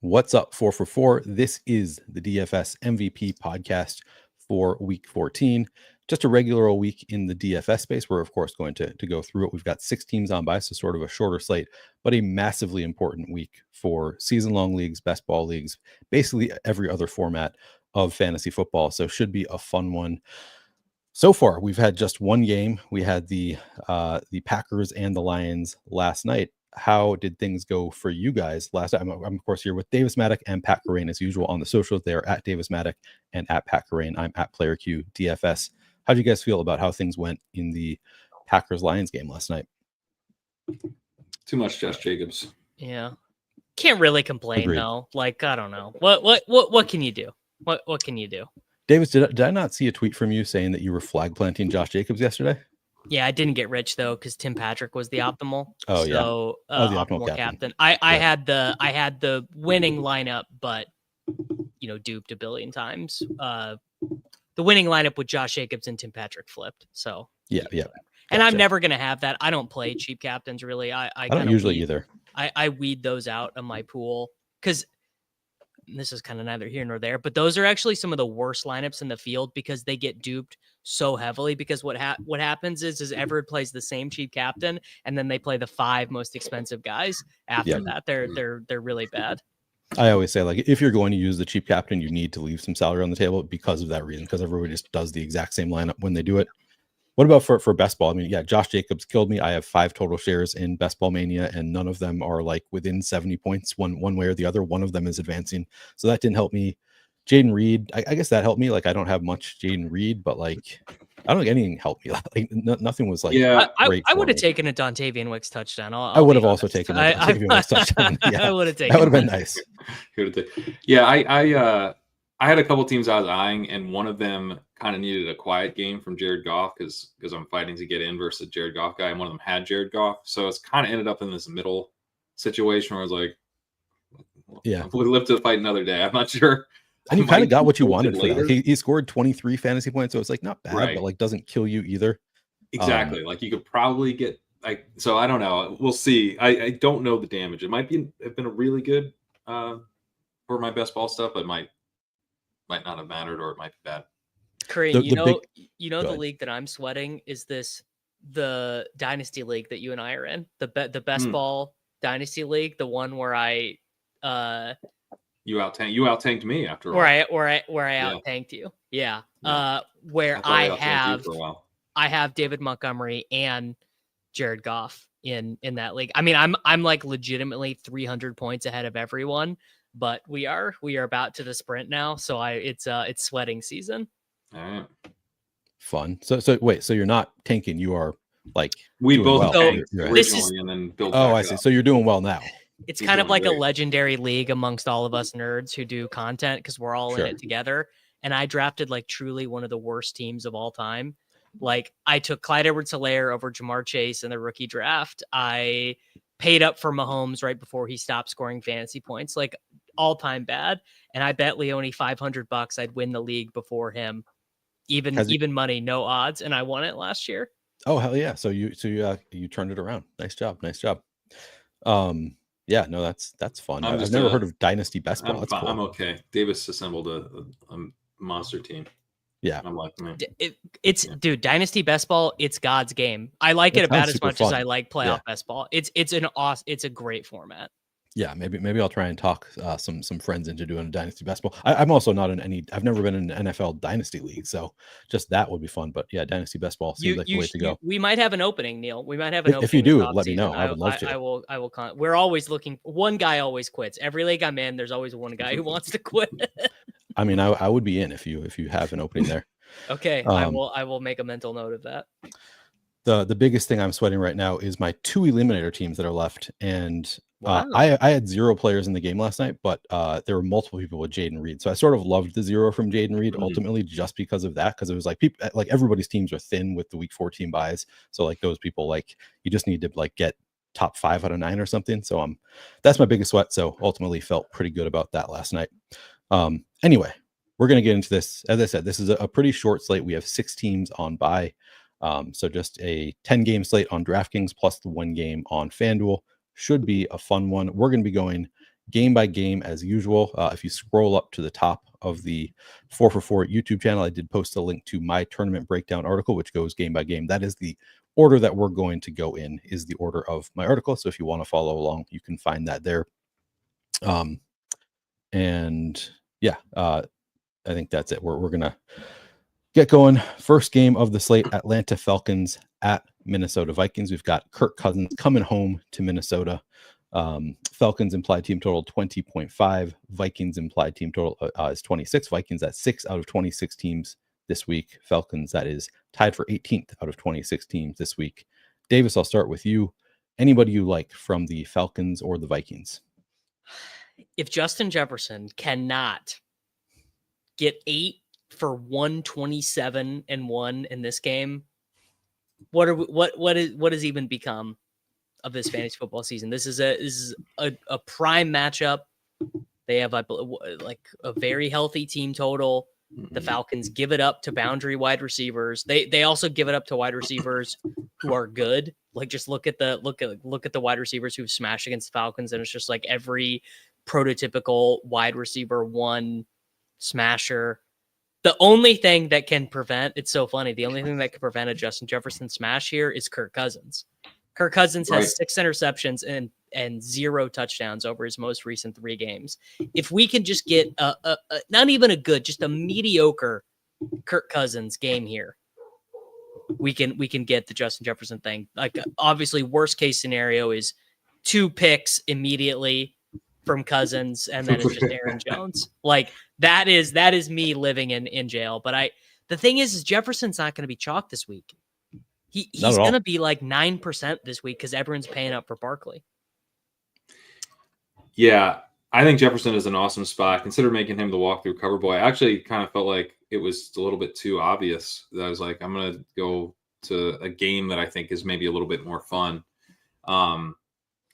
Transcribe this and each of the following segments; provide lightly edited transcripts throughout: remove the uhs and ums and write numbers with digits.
What's up, 4 for 4? This is the DFS MVP podcast for week 14. Just a regular old week in the DFS space. We're, of course, going to go through it. We've got 6 teams on by, so sort of a shorter slate, but a massively important week for season-long leagues, best ball leagues, basically every other format of fantasy football. So should be a fun one. So far, we've had just one game. We had the Packers and the Lions last night. How did things go for you guys last night? I'm of course here with Davis Mattek and Pat Kerrane as usual on the socials. They are at Davis Mattek and at Pat Kerrane. I'm at PlayerQ DFS. How do you guys feel about how things went in the Packers-Lions game last night? Too much Josh Jacobs. Yeah. Can't really complain. Agreed. Though. Like, I don't know. What can you do? What can you do? Davis, did I not see a tweet from you saying that you were flag planting Josh Jacobs yesterday? Yeah, I didn't get rich though because Tim Patrick was the optimal. Oh, yeah. So the optimal captain. I had the winning lineup, but duped a billion times. The winning lineup with Josh Jacobs and Tim Patrick flipped. So yeah. And I'm never gonna have that. I don't play cheap captains really. I don't usually either. I weed those out of my pool because this is kind of neither here nor there, but those are actually some of the worst lineups in the field because they get duped so heavily. Because what happens is everyone plays the same cheap captain, and then they play the 5 most expensive guys after that. They're really bad. I always say, like, if you're going to use the cheap captain, you need to leave some salary on the table because of that reason, because everybody just does the exact same lineup when they do it. What about for best ball? I mean, yeah, Josh Jacobs killed me. I have 5 total shares in Best Ball Mania, and none of them are like within 70 points one way or the other. One of them is advancing, so that didn't help me. Jaden Reed, I guess that helped me. Like, I don't have much Jaden Reed, but like, I don't think anything helped me. Like, nothing was like. Yeah, I would have taken a Dontavian Wicks touchdown. I would have also taken a Dontavian Wicks touchdown. Yeah, I would have taken. That would have been nice. Yeah, I had a couple teams I was eyeing, and one of them kind of needed a quiet game from Jared Goff because I'm fighting to get in versus a Jared Goff guy, and one of them had Jared Goff. So it's kind of ended up in this middle situation where I was like, yeah, we live to fight another day. I'm not sure. And you kind of got what you wanted for that. He scored 23 fantasy points, so it's like not bad, but like doesn't kill you either. Exactly. Like you could probably get so I don't know. We'll see. I don't know the damage. It might have been a really good for my best ball stuff, but might not have mattered, or it might be bad. Kerrane, the league that I'm sweating is the Dynasty League that you and I are in, the best ball Dynasty League, the one where I you out-tanked me after where I out-tanked you. Yeah. Where I have David Montgomery and Jared Goff in that league. I mean, I'm like legitimately 300 points ahead of everyone, but we are about to the sprint now, so it's sweating season. All right. Fun. So wait, so you're not tanking, you are like we both tanked originally and then built. Oh, I see. So you're doing well now. It's kind of like a legendary league amongst all of us nerds who do content because we're all in it together. And I drafted like truly one of the worst teams of all time. Like I took Clyde Edwards-Helaire over Jamar Chase in the rookie draft. I paid up for Mahomes right before he stopped scoring fantasy points, like all time bad. And I bet Leone $500 I'd win the league before him. Even money, no odds. And I won it last year. Oh, hell yeah. So you turned it around. Nice job. Yeah, no, that's fun. I've never heard of Dynasty Best Ball. That's cool. I'm okay. Davis assembled a monster team. Yeah, I'm like, dude, Dynasty Best Ball. It's God's game. I like it about as much as I like playoff best ball. It's a great format. Yeah, maybe I'll try and talk some friends into doing a Dynasty Best Ball. I'm also not in I've never been in an NFL Dynasty League, so just that would be fun. But yeah, Dynasty Best Ball seems like the way to go. We might have an opening, Neil. We might have an opening. If you do, let me know. I would love to. I will. We're always looking. One guy always quits. Every league I'm in, there's always one guy who wants to quit. I mean, I would be in if you have an opening there. Okay, I will make a mental note of that. The biggest thing I'm sweating right now is my 2 eliminator teams that are left, and wow. I had 0 players in the game last night, but there were multiple people with Jaden Reed, so I sort of loved the 0 from Jaden Reed ultimately just because of that, because it was like people, like everybody's teams are thin with the week 14 buys, so like those people, like you just need to like get top 5 out of 9 or something. So that's my biggest sweat. So ultimately felt pretty good about that last night. Anyway, we're gonna get into this. As I said, this is a pretty short slate. We have 6 teams on bye. So just a 10-game slate on DraftKings plus the 1 game on FanDuel. Should be a fun one. We're going to be going game by game as usual. If you scroll up to the top of the 4for4 YouTube channel, I did post a link to my tournament breakdown article, which goes game by game. That is the order that we're going to go in, is the order of my article. So if you want to follow along, you can find that there. And yeah, I think that's it. We're going to get going. First game of the slate, Atlanta Falcons at Minnesota Vikings. We've got Kirk Cousins coming home to Minnesota. Falcons implied team total 20.5. Vikings implied team total is 26. Vikings at 6 out of 26 teams this week. Falcons, that is tied for 18th out of 26 teams this week. Davis, I'll start with you. Anybody you like from the Falcons or the Vikings? If Justin Jefferson cannot get 8 for 127-1 in this game, what has even become of this fantasy football season? This is a prime matchup. They have like a very healthy team total. The Falcons give it up to boundary wide receivers. They also give it up to wide receivers who are good. Like, just look at the wide receivers who've smashed against the Falcons, and it's just like every prototypical wide receiver one smasher. The only thing that can prevent, it's so funny, the only thing that can prevent a Justin Jefferson smash here is Kirk Cousins. Kirk Cousins has 6 interceptions and 0 touchdowns over his most recent 3 games. If we can just get a not even a good, just a mediocre Kirk Cousins game here, we can get the Justin Jefferson thing. Like, obviously, worst case scenario is 2 picks immediately from Cousins, and then it's just Aaron Jones. Like, that is me living in jail. But the thing is Jefferson's not going to be chalked this week. He's going to be like 9% this week because everyone's paying up for Barkley. Yeah, I think Jefferson is an awesome spot. Consider making him the walkthrough cover boy. I actually kind of felt like it was a little bit too obvious. That I was like, I'm going to go to a game that I think is maybe a little bit more fun.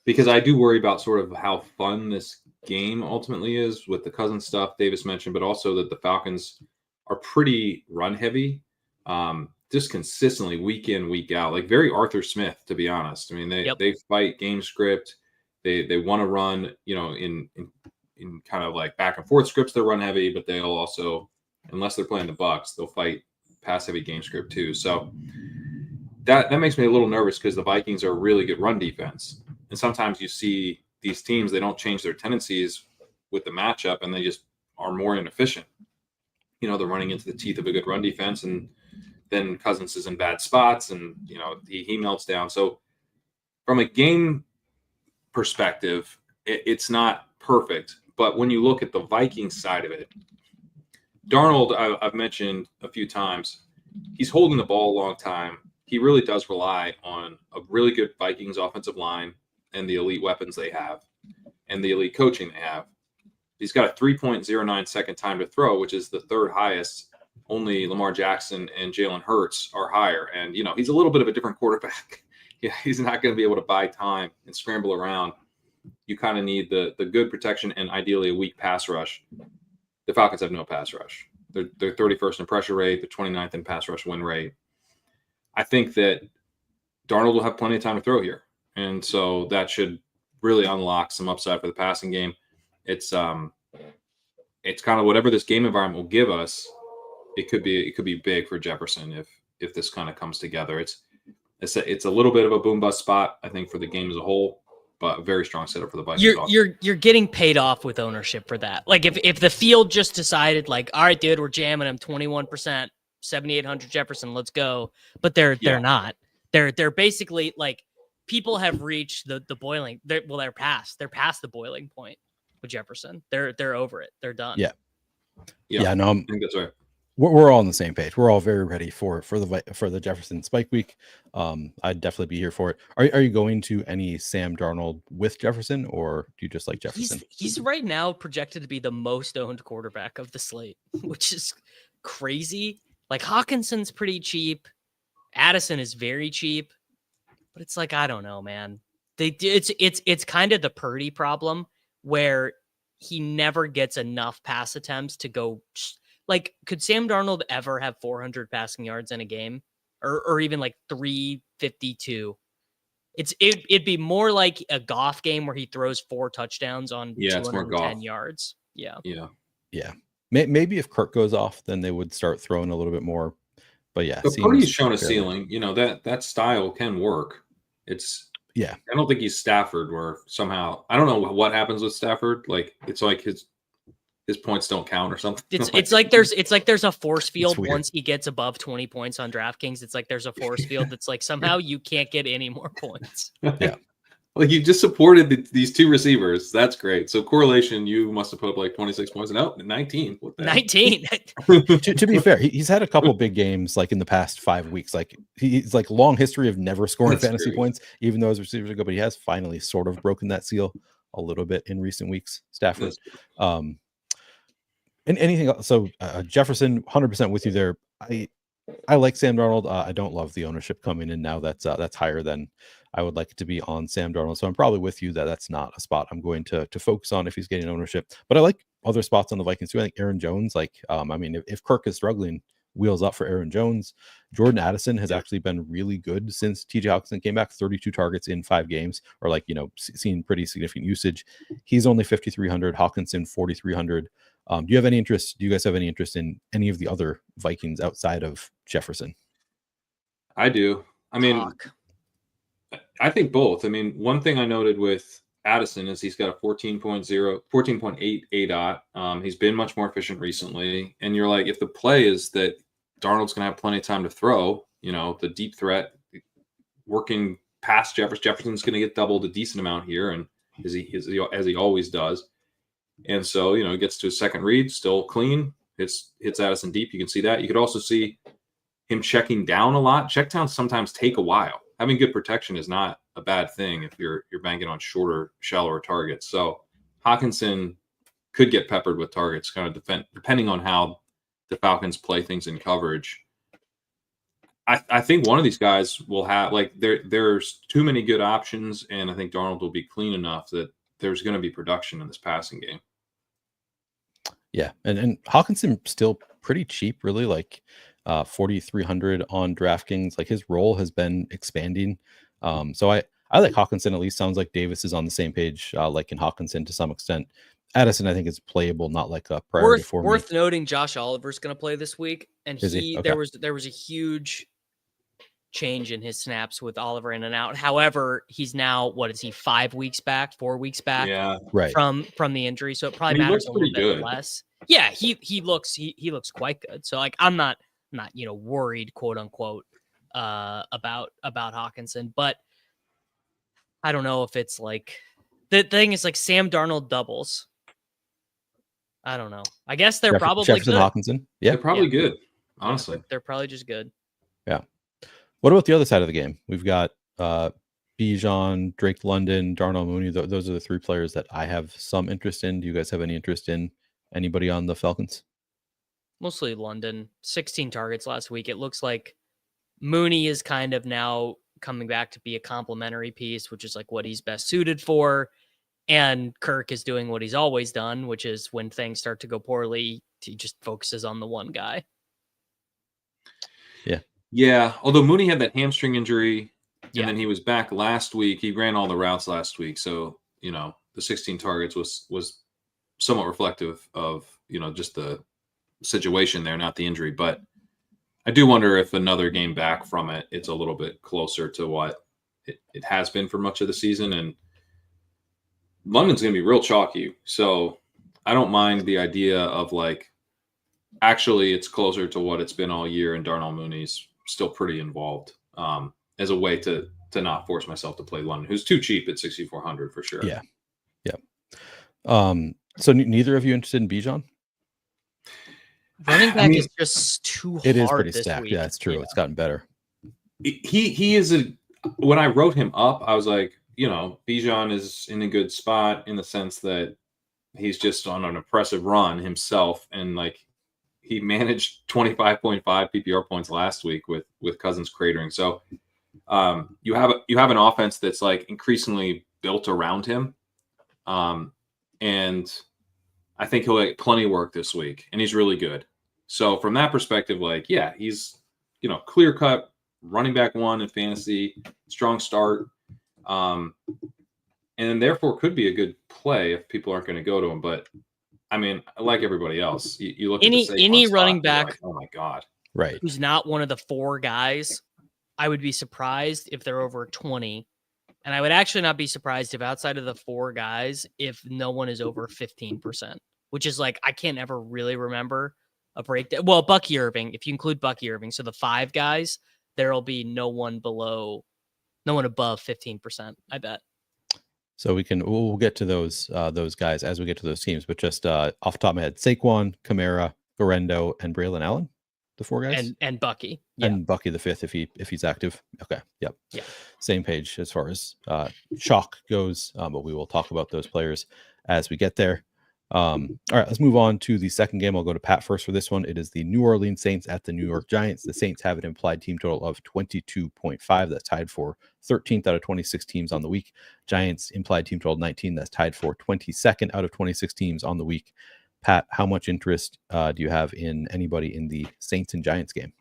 Because I do worry about sort of how fun this game ultimately is with the Cousins stuff Davis mentioned, but also that the Falcons are pretty run heavy, just consistently week in, week out, like very Arthur Smith, to be honest. I mean, they fight game script. They want to run, in kind of like back and forth scripts, they're run heavy, but they'll also, unless they're playing the Bucs, they'll fight pass heavy game script too. So that makes me a little nervous because the Vikings are a really good run defense. And sometimes you see these teams, they don't change their tendencies with the matchup and they just are more inefficient. They're running into the teeth of a good run defense, and then Cousins is in bad spots and, he melts down. So from a game perspective, it's not perfect. But when you look at the Vikings side of it, Darnold, I've mentioned a few times, he's holding the ball a long time. He really does rely on a really good Vikings offensive line and the elite weapons they have and the elite coaching they have. He's got a 3.09 second time to throw, which is the 3rd highest. Only Lamar Jackson and Jalen Hurts are higher. And, he's a little bit of a different quarterback. He's not going to be able to buy time and scramble around. You kind of need the good protection and ideally a weak pass rush. The Falcons have no pass rush. They're 31st in pressure rate, the 29th in pass rush win rate. I think that Darnold will have plenty of time to throw here. And so that should really unlock some upside for the passing game. It's kind of whatever this game environment will give us. It could be big for Jefferson if this kind of comes together. It's a little bit of a boom bust spot, I think, for the game as a whole, but a very strong setup for the Vikings. You're getting paid off with ownership for that. Like, if the field just decided, like, all right, dude, we're jamming him 21%, 7,800 Jefferson, let's go. But they're not. They're basically like, people have reached the boiling. They're past the boiling point with Jefferson. They're over it. They're done. Yeah. No, I think that's right. We're all on the same page. We're all very ready for the Jefferson spike week. I'd definitely be here for it. Are you going to any Sam Darnold with Jefferson, or do you just like Jefferson? He's right now projected to be the most owned quarterback of the slate, which is crazy. Like, Hawkinson's pretty cheap. Addison is very cheap, but it's like, I don't know, man. It's kind of the Purdy problem where he never gets enough pass attempts to go. Like, could Sam Darnold ever have 400 passing yards in a game, or even like 352? It'd be more like a Goff game where he throws 4 touchdowns on it's more 210 Goff. yards. Yeah. Maybe if Kirk goes off, then they would start throwing a little bit more. But yeah, but Purdy's shown a ceiling. That style can work. I don't think he's Stafford, where somehow I don't know what happens with Stafford. Like it's like his points don't count or something. It's like there's a force field once he gets above 20 points on DraftKings. It's like there's a force field that's like somehow you can't get any more points. Yeah. Well, you just supported these 2 receivers. That's great. So correlation, you must have put up like 26 points. No, 19. What the 19. to be fair, he's had a couple big games like in the past 5 weeks. Like he's like long history of never scoring fantasy points, even though his receivers are good. But he has finally sort of broken that seal a little bit in recent weeks. Stafford. And anything else? So Jefferson, 100% with you there. I like Sam Darnold. I don't love the ownership coming in now. That's higher than I would like it to be on Sam Darnold. So I'm probably with you that that's not a spot I'm going to focus on if he's getting ownership. But I like other spots on the Vikings too. I think Aaron Jones, if Kirk is struggling, wheels up for Aaron Jones. Jordan Addison has actually been really good since TJ Hawkinson came back. 32 targets in 5 games, or seen pretty significant usage. He's only 5,300. Hawkinson 4,300. Do you have any interest? Do you guys have any interest in any of the other Vikings outside of Jefferson? I do. I think both. One thing I noted with Addison is he's got a 14.8 ADOT. He's been much more efficient recently. And you're like, if the play is that Darnold's going to have plenty of time to throw, the deep threat working past Jefferson's going to get doubled a decent amount here, and as he always does. And so, he gets to his second read, still clean. Hits Addison deep. You can see that. You could also see him checking down a lot. Check downs sometimes take a while. Having good protection is not a bad thing if you're banking on shorter, shallower targets. So Hawkinson could get peppered with targets, kind of depending on how the Falcons play things in coverage. I think one of these guys will have there's too many good options, and I think Darnold will be clean enough that there's going to be production in this passing game. Yeah, and Hawkinson still pretty cheap, really, 4,300 on DraftKings. Like his role has been expanding. So I like Hawkinson. At least sounds like Davis is on the same page, like in Hawkinson to some extent. Addison, I think, is playable, not like a priority for me. Worth noting, Josh Oliver's going to play this week, and Okay. there was a huge change in his snaps with Oliver in and out. However, he's now, what is he, 4 weeks back from the injury, so it probably matters a little bit less. Yeah, he looks quite good. So I'm not worried, quote unquote, about Hawkinson, but I don't know if it's like the thing is like Sam Darnold doubles. I don't know. I guess they're probably Jefferson, good. Hawkinson. Yeah, they're probably good. Honestly, they're probably just good. Yeah. What about the other side of the game? We've got Bijan, Drake London, Darnell Mooney. Those are the 3 players that I have some interest in. Do you guys have any interest in anybody on the Falcons? Mostly London. 16 targets last week. It looks like Mooney is kind of now coming back to be a complementary piece, which is like what he's best suited for. And Kirk is doing what he's always done, which is when things start to go poorly, he just focuses on the one guy. Yeah, although Mooney had that hamstring injury, and then he was back last week. He ran all the routes last week, so the 16 targets was somewhat reflective of just the situation there, not the injury. But I do wonder if another game back from it, it's a little bit closer to what it has been for much of the season. And London's going to be real chalky, so I don't mind the idea of actually it's closer to what it's been all year, and Darnell Mooney's still pretty involved as a way to not force myself to play London, who's too cheap at 6,400 for sure. Yeah. So neither of you interested in Bijan? Running back is just too hard. It is pretty stacked. Week. Yeah, it's true. Yeah. It's gotten better. He is when I wrote him up, I was like, Bijan is in a good spot in the sense that he's just on an impressive run himself, and he managed 25.5 PPR points last week with Cousins cratering. So you have an offense that's increasingly built around him. And I think he'll get plenty of work this week, and he's really good. So from that perspective, he's, clear cut running back 1 in fantasy, strong start. And therefore could be a good play if people aren't going to go to him. But I mean, like everybody else, you look at the any Saquon running spot, back. like, oh my god, right? Who's not one of the 4 guys? I would be surprised if they're over 20, and I would actually not be surprised if outside of the 4 guys, if no one is over 15%, which is like I can't ever really remember a breakdown. Well, Bucky Irving, if you include Bucky Irving, so the 5 guys, there'll be no one above 15%. I bet. So we'll get to those guys as we get to those teams, but just off the top of my head, Saquon, Kamara, Guerendo, and Braylon Allen, the 4 guys, and Bucky, and Bucky the 5th if he's active. Okay, yep, yeah, same page as far as chalk goes, but we will talk about those players as we get there. All right, let's move on to the second game. I'll go to Pat first for this one. It is the New Orleans Saints at the New York Giants. The Saints have an implied team total of 22.5. That's tied for 13th out of 26 teams on the week. Giants implied team total 19. That's tied for 22nd out of 26 teams on the week. Pat, how much interest do you have in anybody in the Saints and Giants game?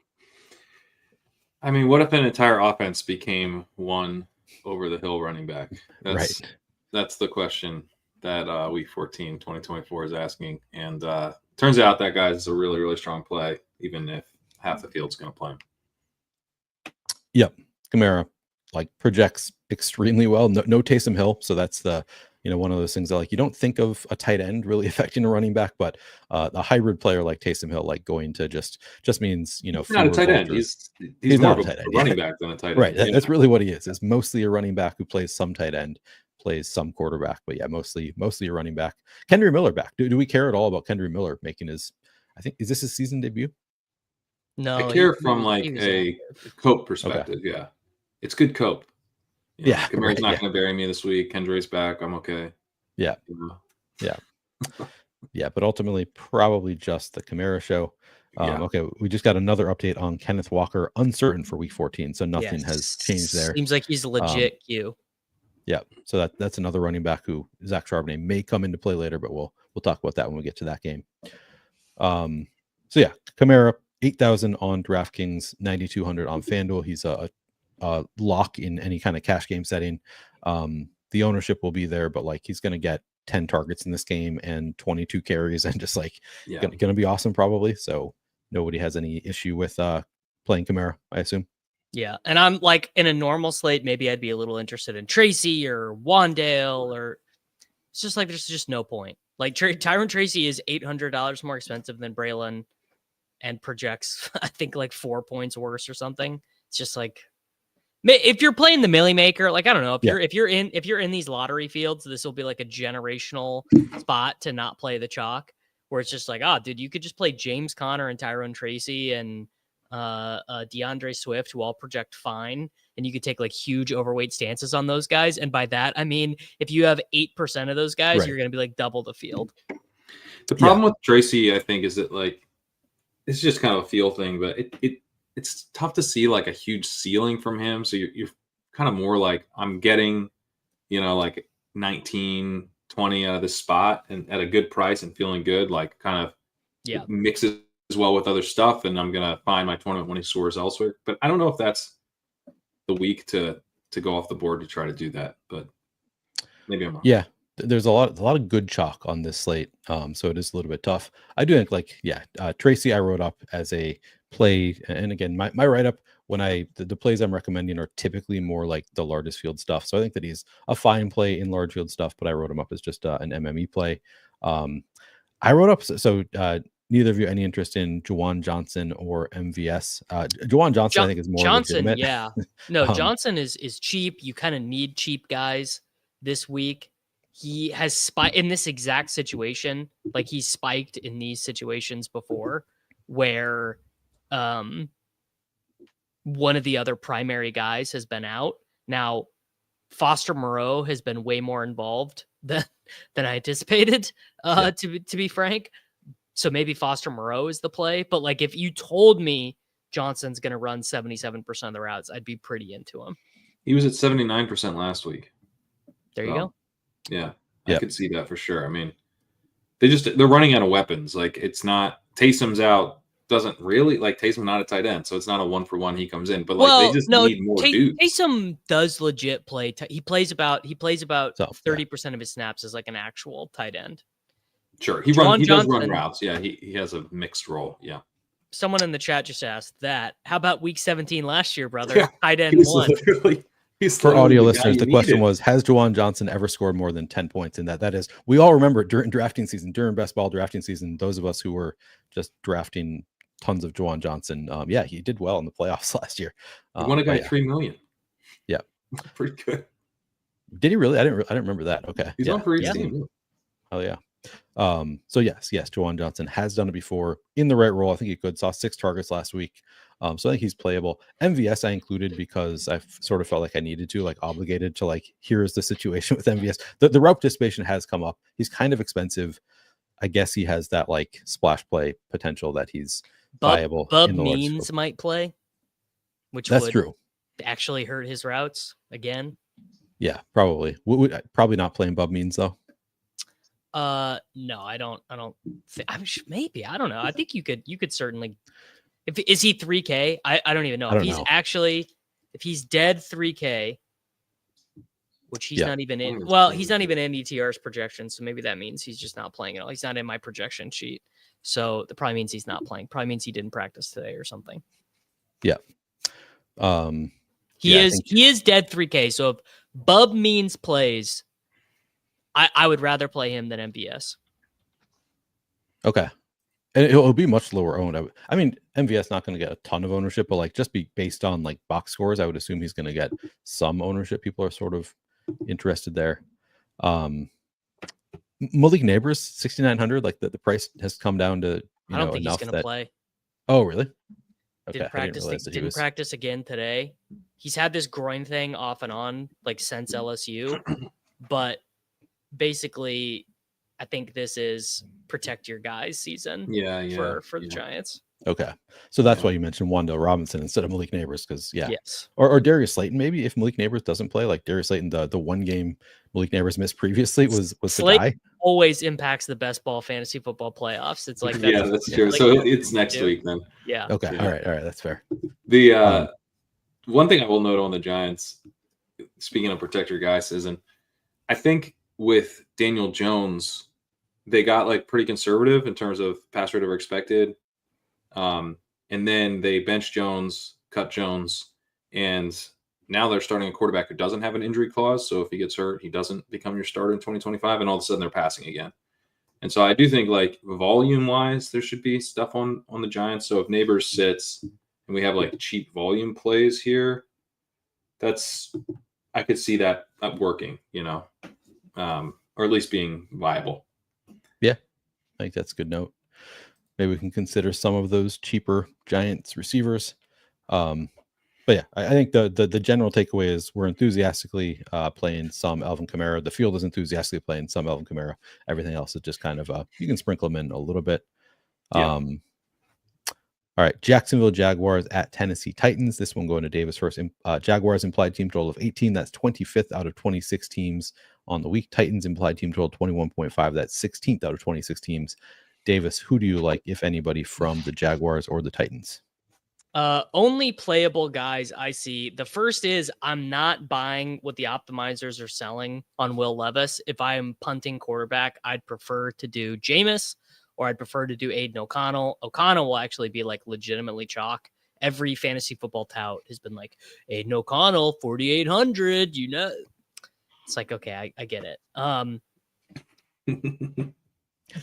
I mean, what if an entire offense became one over the hill running back? That's the question that week 14, 2024 is asking. And turns out that guy's a really, really strong play, even if half the field's going to play him. Yep. Kamara projects extremely well. No Taysom Hill. So that's the, one of those things that you don't think of a tight end really affecting a running back, but a hybrid player like Taysom Hill, going to just means, he's not a tight end. He's more of a running back than a tight end. Right. That's really what he is. Is mostly a running back who plays some tight end, plays some quarterback, but yeah, mostly a running back. Kendry Miller back. Do we care at all about Kendry Miller making is this his season debut? No, I care from a cope perspective. Okay. Yeah, it's good cope. Kamara's not going to bury me this week. Kendry's back. I'm okay. Yeah, yeah, yeah. But ultimately, probably just the Kamara show. Okay, we just got another update on Kenneth Walker, uncertain for week 14, so nothing has changed there. Seems like he's a legit Q. Yeah, so that's another running back who Zach Charbonnet may come into play later, but we'll talk about that when we get to that game. So yeah, Kamara 8,000 on DraftKings, 9,200 on FanDuel. He's a lock in any kind of cash game setting. The ownership will be there, but he's going to get 10 targets in this game and 22 carries and just going to be awesome probably. So nobody has any issue with playing Kamara, I assume. Yeah, and I'm in a normal slate, maybe I'd be a little interested in Tracy or Wandale, or it's just there's just no point. Tyron Tracy is $800 more expensive than Braylon and projects, I think 4 points worse or something. It's just if you're playing the Millie Maker, I don't know, if you're in these lottery fields, this will be a generational spot to not play the chalk, where it's just dude, you could just play James Conner and Tyrone Tracy and DeAndre Swift, who all project fine, and you could take huge overweight stances on those guys. And by that, I mean, if you have 8% of those guys, you're going to be double the field. The problem with Tracy, I think, is that it's just kind of a feel thing, but it's tough to see a huge ceiling from him. So you're kind of more I'm getting, 19, 20 out of this spot and at a good price and feeling good, it mixes well with other stuff, and I'm gonna find my tournament winning scores elsewhere. But I don't know if that's the week to go off the board to try to do that. But maybe I'm wrong. Yeah, there's a lot of good chalk on this slate, so it is a little bit tough. I do think Tracy I wrote up as a play, and again my write up when the plays I'm recommending are typically more the largest field stuff. So I think that he's a fine play in large field stuff, but I wrote him up as just an MME play. I wrote up so. Neither of you any interest in Juwan Johnson or MVS? Juwan Johnson, I think, is more legitimate. Yeah. No, Johnson is cheap. You kind of need cheap guys this week. He has spiked in this exact situation. He's spiked in these situations before where one of the other primary guys has been out. Now, Foster Moreau has been way more involved than I anticipated, to be frank. So maybe Foster Moreau is the play, but if you told me Johnson's going to run 77% of the routes, I'd be pretty into him. He was at 79% last week. There you go. Yeah, I could see that for sure. I mean, they're running out of weapons. It's not Taysom's out. doesn't really like Taysom, not a tight end, so it's not a 1-for-1. He comes in, but like they just need more dudes. Taysom does legit play. He plays about 30% of his snaps as like an actual tight end. Sure, he does run routes. Yeah, he has a mixed role. Yeah. Someone in the chat just asked that. How about week 17 last year, brother? Yeah, tight end one. For audio listeners, the question was, has Juwan Johnson ever scored more than 10 points in that? That is, we all remember during best ball drafting season, those of us who were just drafting tons of Juwan Johnson. Yeah, he did well in the playoffs last year. He won a guy $3 million. Yeah. Pretty good. Did he really? I didn't remember that. Okay. He's on for each team. Oh yeah. So yes, Juwan Johnson has done it before in the right role. I think he saw 6 targets last week. So I think he's playable. MVS I included because I sort of felt like I needed to, like obligated to, like, here's the situation with MVS. The route participation has come up. He's kind of expensive. I guess he has that like splash play potential that he's viable. Bub Means might play, which that's would true. Actually hurt his routes again. Yeah, probably. Probably not playing Bub Means though. No, I don't think. Maybe, I don't know. I think you could certainly. Is he 3K? I don't even know. If he's dead 3K, which he's not even in. Well, he's not even in ETR's projection, so maybe that means he's just not playing at all. He's not in my projection sheet, so that probably means he's not playing. Probably means he didn't practice today or something. Yeah. He is dead 3K. So if Bub Means plays, I would rather play him than MVS. Okay. And it'll be much lower owned. I mean, MVS not going to get a ton of ownership, but like just be based on like box scores, I would assume he's going to get some ownership. People are sort of interested there. Malik Neighbors 6,900. Like the price has come down to I don't think he's going to play. Oh, really? Okay. Didn't practice again today. He's had this groin thing off and on like since LSU, but basically, I think this is protect your guys season. For the Giants. Okay, so that's why you mentioned Wando Robinson instead of Malik Neighbors, because yes, or Darius Slayton maybe if Malik Neighbors doesn't play, like Darius Slayton, the one game Malik Neighbors missed previously was Slayton the guy. Always impacts the best ball fantasy football playoffs. It's like that's true. Like, so it's next week then. Yeah. Okay. Yeah. All right. That's fair. The one thing I will note on the Giants, speaking of protect your guys, isn't I think with Daniel Jones, they got like pretty conservative in terms of pass rate over expected. And then they benched Jones, cut Jones, and now they're starting a quarterback who doesn't have an injury clause. So if he gets hurt, he doesn't become your starter in 2025, and all of a sudden they're passing again. And so I do think like volume wise, there should be stuff on the Giants. So if Neighbors sits and we have like cheap volume plays here, I could see that working, or at least being viable. Yeah, I think that's a good note. Maybe we can consider some of those cheaper Giants receivers. But yeah, I think the general takeaway is we're enthusiastically playing some Alvin Kamara. The field is enthusiastically playing some Alvin Kamara. Everything else is just kind of you can sprinkle them in a little bit. Yeah. All right, Jacksonville Jaguars at Tennessee Titans. This one going to Davis first. Jaguars implied team total of 18. That's 25th out of 26 teams on the week. Titans implied team total 21.5. That's 16th out of 26 teams. Davis, who do you like, if anybody, from the Jaguars or the Titans? Only playable guys I see. The first is I'm not buying what the optimizers are selling on Will Levis. If I am punting quarterback, I'd prefer to do Jameis or I'd prefer to do Aiden O'Connell. O'Connell will actually be like legitimately chalk. Every fantasy football tout has been like, Aiden O'Connell, 4,800, It's like, okay, I get it.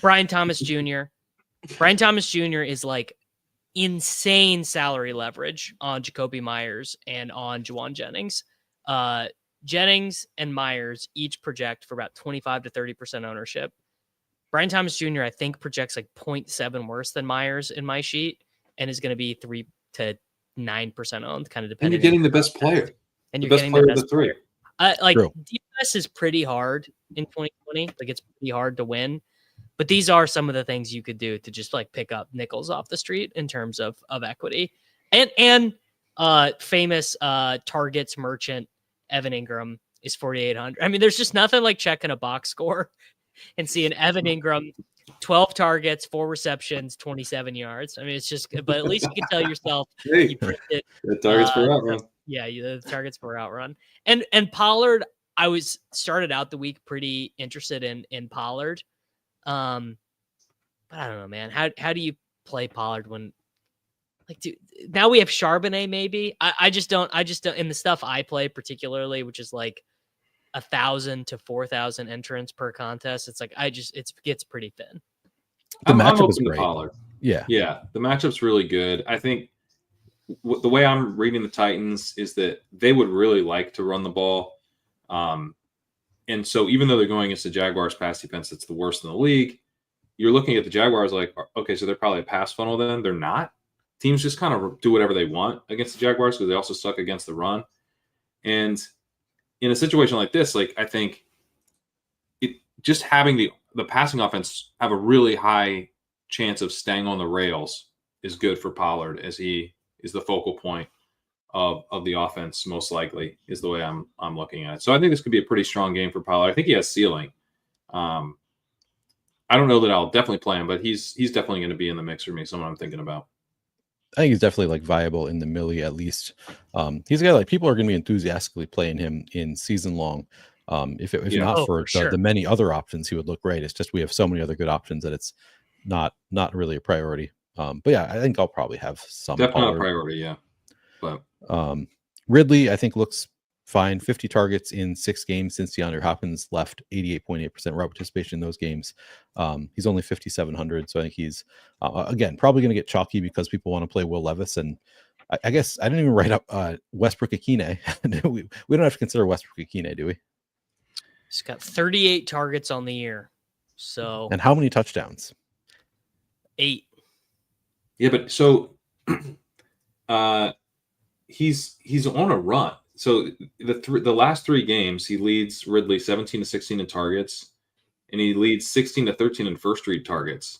Brian Thomas Jr. Brian Thomas Jr. is like insane salary leverage on Jacoby Myers and on Juwan Jennings. Jennings and Myers each project for about 25 to 30% ownership. Brian Thomas Jr. I think projects like 0.7 worse than Myers in my sheet and is going to be 3 to 9% owned, kind of depending. And you're getting the best player. And you're the best getting player the best of the three. True. DFS is pretty hard in 2020. Like it's pretty hard to win. But these are some of the things you could do to just like pick up nickels off the street in terms of equity. And famous targets merchant Evan Ingram is 4,800. I mean, there's just nothing like checking a box score and seeing Evan Ingram 12 targets, 4 receptions, 27 yards. I mean, it's just, but at least you can tell yourself Hey, you printed the targets per outrun. the targets per outrun. And Pollard, I was started out the week pretty interested in Pollard. But I don't know, man. How do you play Pollard when now we have Charbonnet? Maybe I just don't in the stuff I play particularly, which is like 1,000 to 4,000 entrants per contest. It's like it gets pretty thin. The matchup is great. Pollard. Yeah, the matchup's really good. I think the way I'm reading the Titans is that they would really like to run the ball. And so even though they're going against the Jaguars pass defense that's the worst in the league, you're looking at the Jaguars like, okay, so they're probably a pass funnel then. They're not. Teams just kind of do whatever they want against the Jaguars because they also suck against the run. And in a situation like this, like I think just having the passing offense have a really high chance of staying on the rails is good for Pollard, as he is the focal point of the offense, most likely, is the way I'm looking at it. So I think this could be a pretty strong game for Pollard. I think he has ceiling. I don't know that I'll definitely play him, but he's definitely going to be in the mix for me, someone I'm thinking about. I think he's definitely like viable in the millie at least. He's a guy like people are going to be enthusiastically playing him in season long. If not for the many other options, he would look great. It's just we have so many other good options that it's not really a priority. But yeah, I think I'll probably have some. Definitely not a priority, yeah. But Ridley, I think, looks fine. 50 targets in 6 games since DeAndre Hopkins left. 88.8% route participation in those games. He's only 5,700, so I think he's again probably going to get chalky because people want to play Will Levis. And I guess I didn't even write up Westbrook Akine. we don't have to consider Westbrook Akine, do we? He's got 38 targets on the year. So and how many touchdowns? 8. Yeah, but so he's on a run. So the last 3 games, he leads Ridley 17-16 in targets, and he leads 16-13 in first read targets.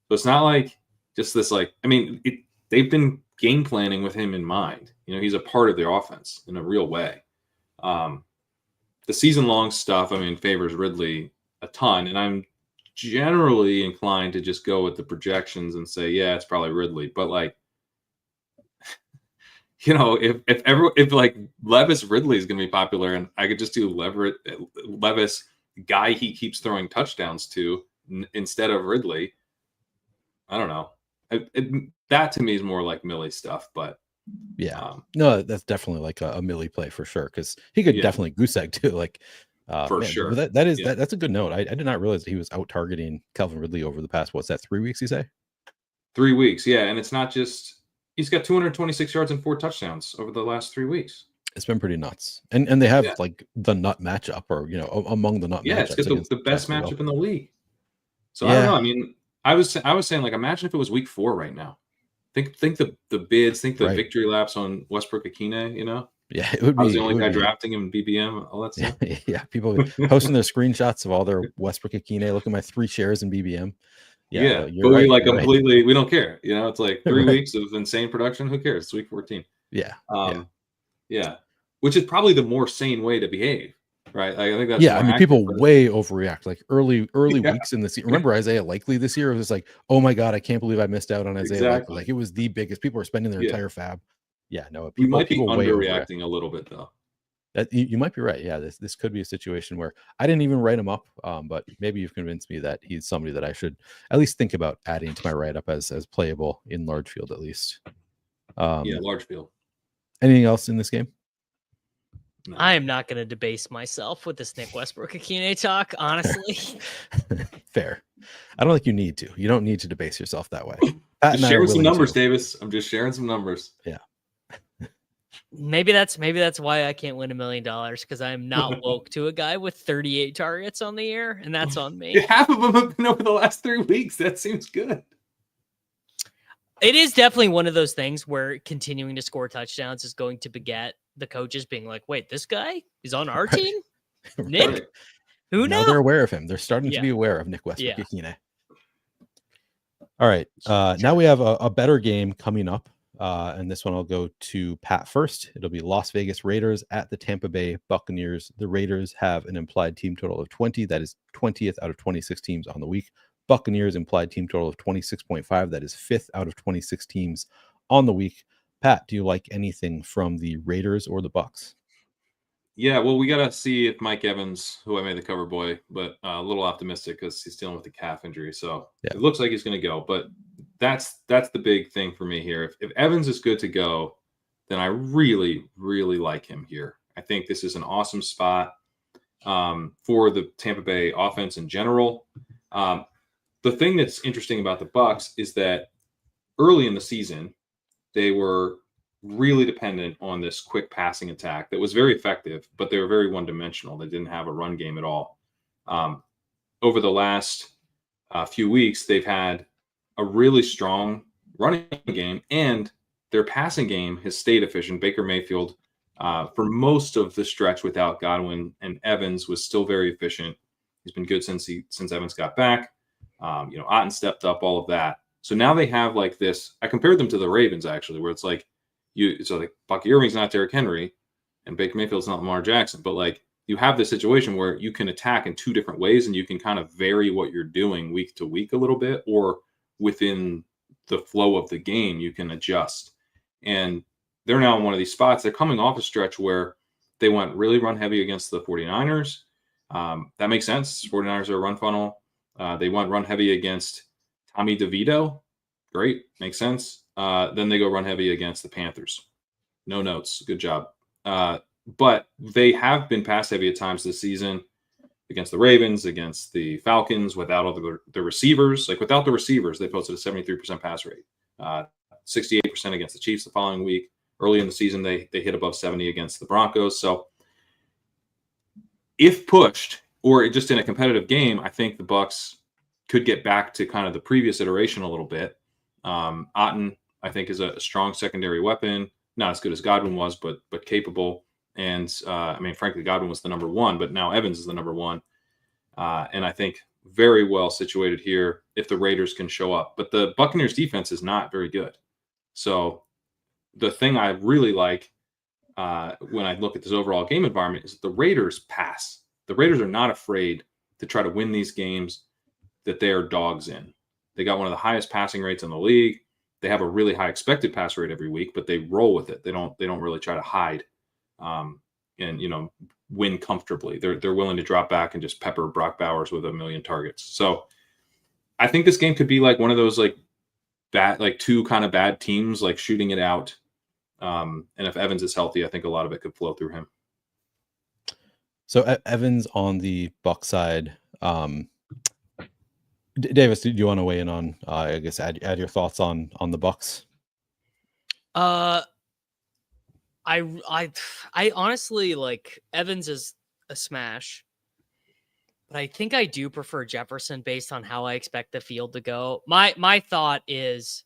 So it's not like just this they've been game planning with him in mind. You know, he's a part of their offense in a real way. The season long stuff, favors Ridley a ton, and I'm generally inclined to just go with the projections and say, yeah, it's probably Ridley. But like, you know, if like Levis Ridley is going to be popular, and I could just do Levis guy he keeps throwing touchdowns to instead of Ridley, I don't know. That to me is more like Millie stuff, but yeah, no, that's definitely like a Millie play for sure because he could definitely goose egg too. Like for sure, that's a good note. I did not realize that he was out targeting Calvin Ridley over the past 3 weeks. You say 3 weeks, yeah, and it's not just. He's got 226 yards and 4 touchdowns over the last 3 weeks. It's been pretty nuts. And they have like the nut matchup or, you know, among the nut matchups. Yeah, it's got the best matchup in the league. So I don't know. I mean, I was saying, like, imagine if it was week 4 right now. Think the bids, think the victory laps on Westbrook Akine, you know? Yeah, it would be. I was the only guy drafting him in BBM, all that stuff. Yeah, people posting their screenshots of all their Westbrook Akine. Look at my 3 shares in BBM. Yeah, but we completely we don't care. You know, it's like 3 weeks of insane production. Who cares? It's week 14. Yeah. Yeah. Which is probably the more sane way to behave, right? I think that's I mean, people way overreact. Like early weeks in the season. Remember Isaiah Likely this year? It was like, oh my god, I can't believe I missed out on Isaiah Likely. Like it was the biggest. People were spending their entire fab. Yeah, no, we might be underreacting a little bit though. That you might be right. Yeah, this could be a situation where I didn't even write him up, but maybe you've convinced me that he's somebody that I should at least think about adding to my write up as playable in large field at least. Large field. Anything else in this game? No. I am not going to debase myself with this Nick Westbrook Akine talk, honestly. Fair. I don't think you need to. You don't need to debase yourself that way. Just sharing some numbers, Davis. I'm just sharing some numbers. Yeah. Maybe that's why I can't win $1 million because I'm not woke to a guy with 38 targets on the year, and that's on me. Half of them have been over the last 3 weeks. That seems good. It is definitely one of those things where continuing to score touchdowns is going to beget the coaches being like, "Wait, this guy is on our team, Nick." Right. Who knows? They're aware of him. They're starting to be aware of Nick Westbrook Akine. All right, now we have a better game coming up. And this one I'll go to Pat first. It'll be Las Vegas Raiders at the Tampa Bay Buccaneers. The Raiders have an implied team total of 20. That is 20th out of 26 teams on the week. Buccaneers implied team total of 26.5. That is 5th out of 26 teams on the week. Pat, do you like anything from the Raiders or the Bucs? Yeah, well, we got to see if Mike Evans, who I made the cover boy, but a little optimistic because he's dealing with the calf injury. So It looks like he's going to go. But that's the big thing for me here. If Evans is good to go, then I really, really like him here. I think this is an awesome spot for the Tampa Bay offense in general. The thing that's interesting about the Bucs is that early in the season, they were really dependent on this quick passing attack that was very effective, but they were very one-dimensional. They didn't have a run game at all. Over the last few weeks, they've had a really strong running game, and their passing game has stayed efficient. Baker Mayfield, for most of the stretch without Godwin and Evans, was still very efficient. He's been good since Evans got back. Otten stepped up, all of that. So now they have like this. I compared them to the Ravens actually, where it's like Bucky Irving's not Derrick Henry, and Baker Mayfield's not Lamar Jackson, but like you have this situation where you can attack in two different ways, and you can kind of vary what you're doing week to week a little bit, or within the flow of the game, you can adjust. And they're now in one of these spots. They're coming off a stretch where they went really run heavy against the 49ers. That makes sense. 49ers are a run funnel. They went run heavy against Tommy DeVito. Great. Makes sense. Then they go run heavy against the Panthers. No notes. Good job. But they have been pass heavy at times this season against the Ravens, against the Falcons, without all the receivers. Like without the receivers, they posted a 73% pass rate. 68% against the Chiefs the following week. Early in the season, they hit above 70 against the Broncos. So if pushed, or just in a competitive game, I think the Bucs could get back to kind of the previous iteration a little bit. Otten, I think, is a strong secondary weapon. Not as good as Godwin was, but capable. And frankly, Godwin was the number one, but now Evans is the number one. And I think very well situated here if the Raiders can show up. But the Buccaneers defense is not very good. So the thing I really like when I look at this overall game environment is the Raiders pass. The Raiders are not afraid to try to win these games that they are dogs in. They got one of the highest passing rates in the league. They have a really high expected pass rate every week, but they roll with it. They don't really try to hide and win comfortably. They're willing to drop back and just pepper Brock Bowers with 1 million targets. So I think this game could be like one of those two kind of bad teams like shooting it out. And if Evans is healthy, I think a lot of it could flow through him. So Evans on the Bucs side. Davis, do you want to weigh in on? I guess add your thoughts on the Bucs. I honestly like Evans is a smash, but I think I do prefer Jefferson based on how I expect the field to go. My thought is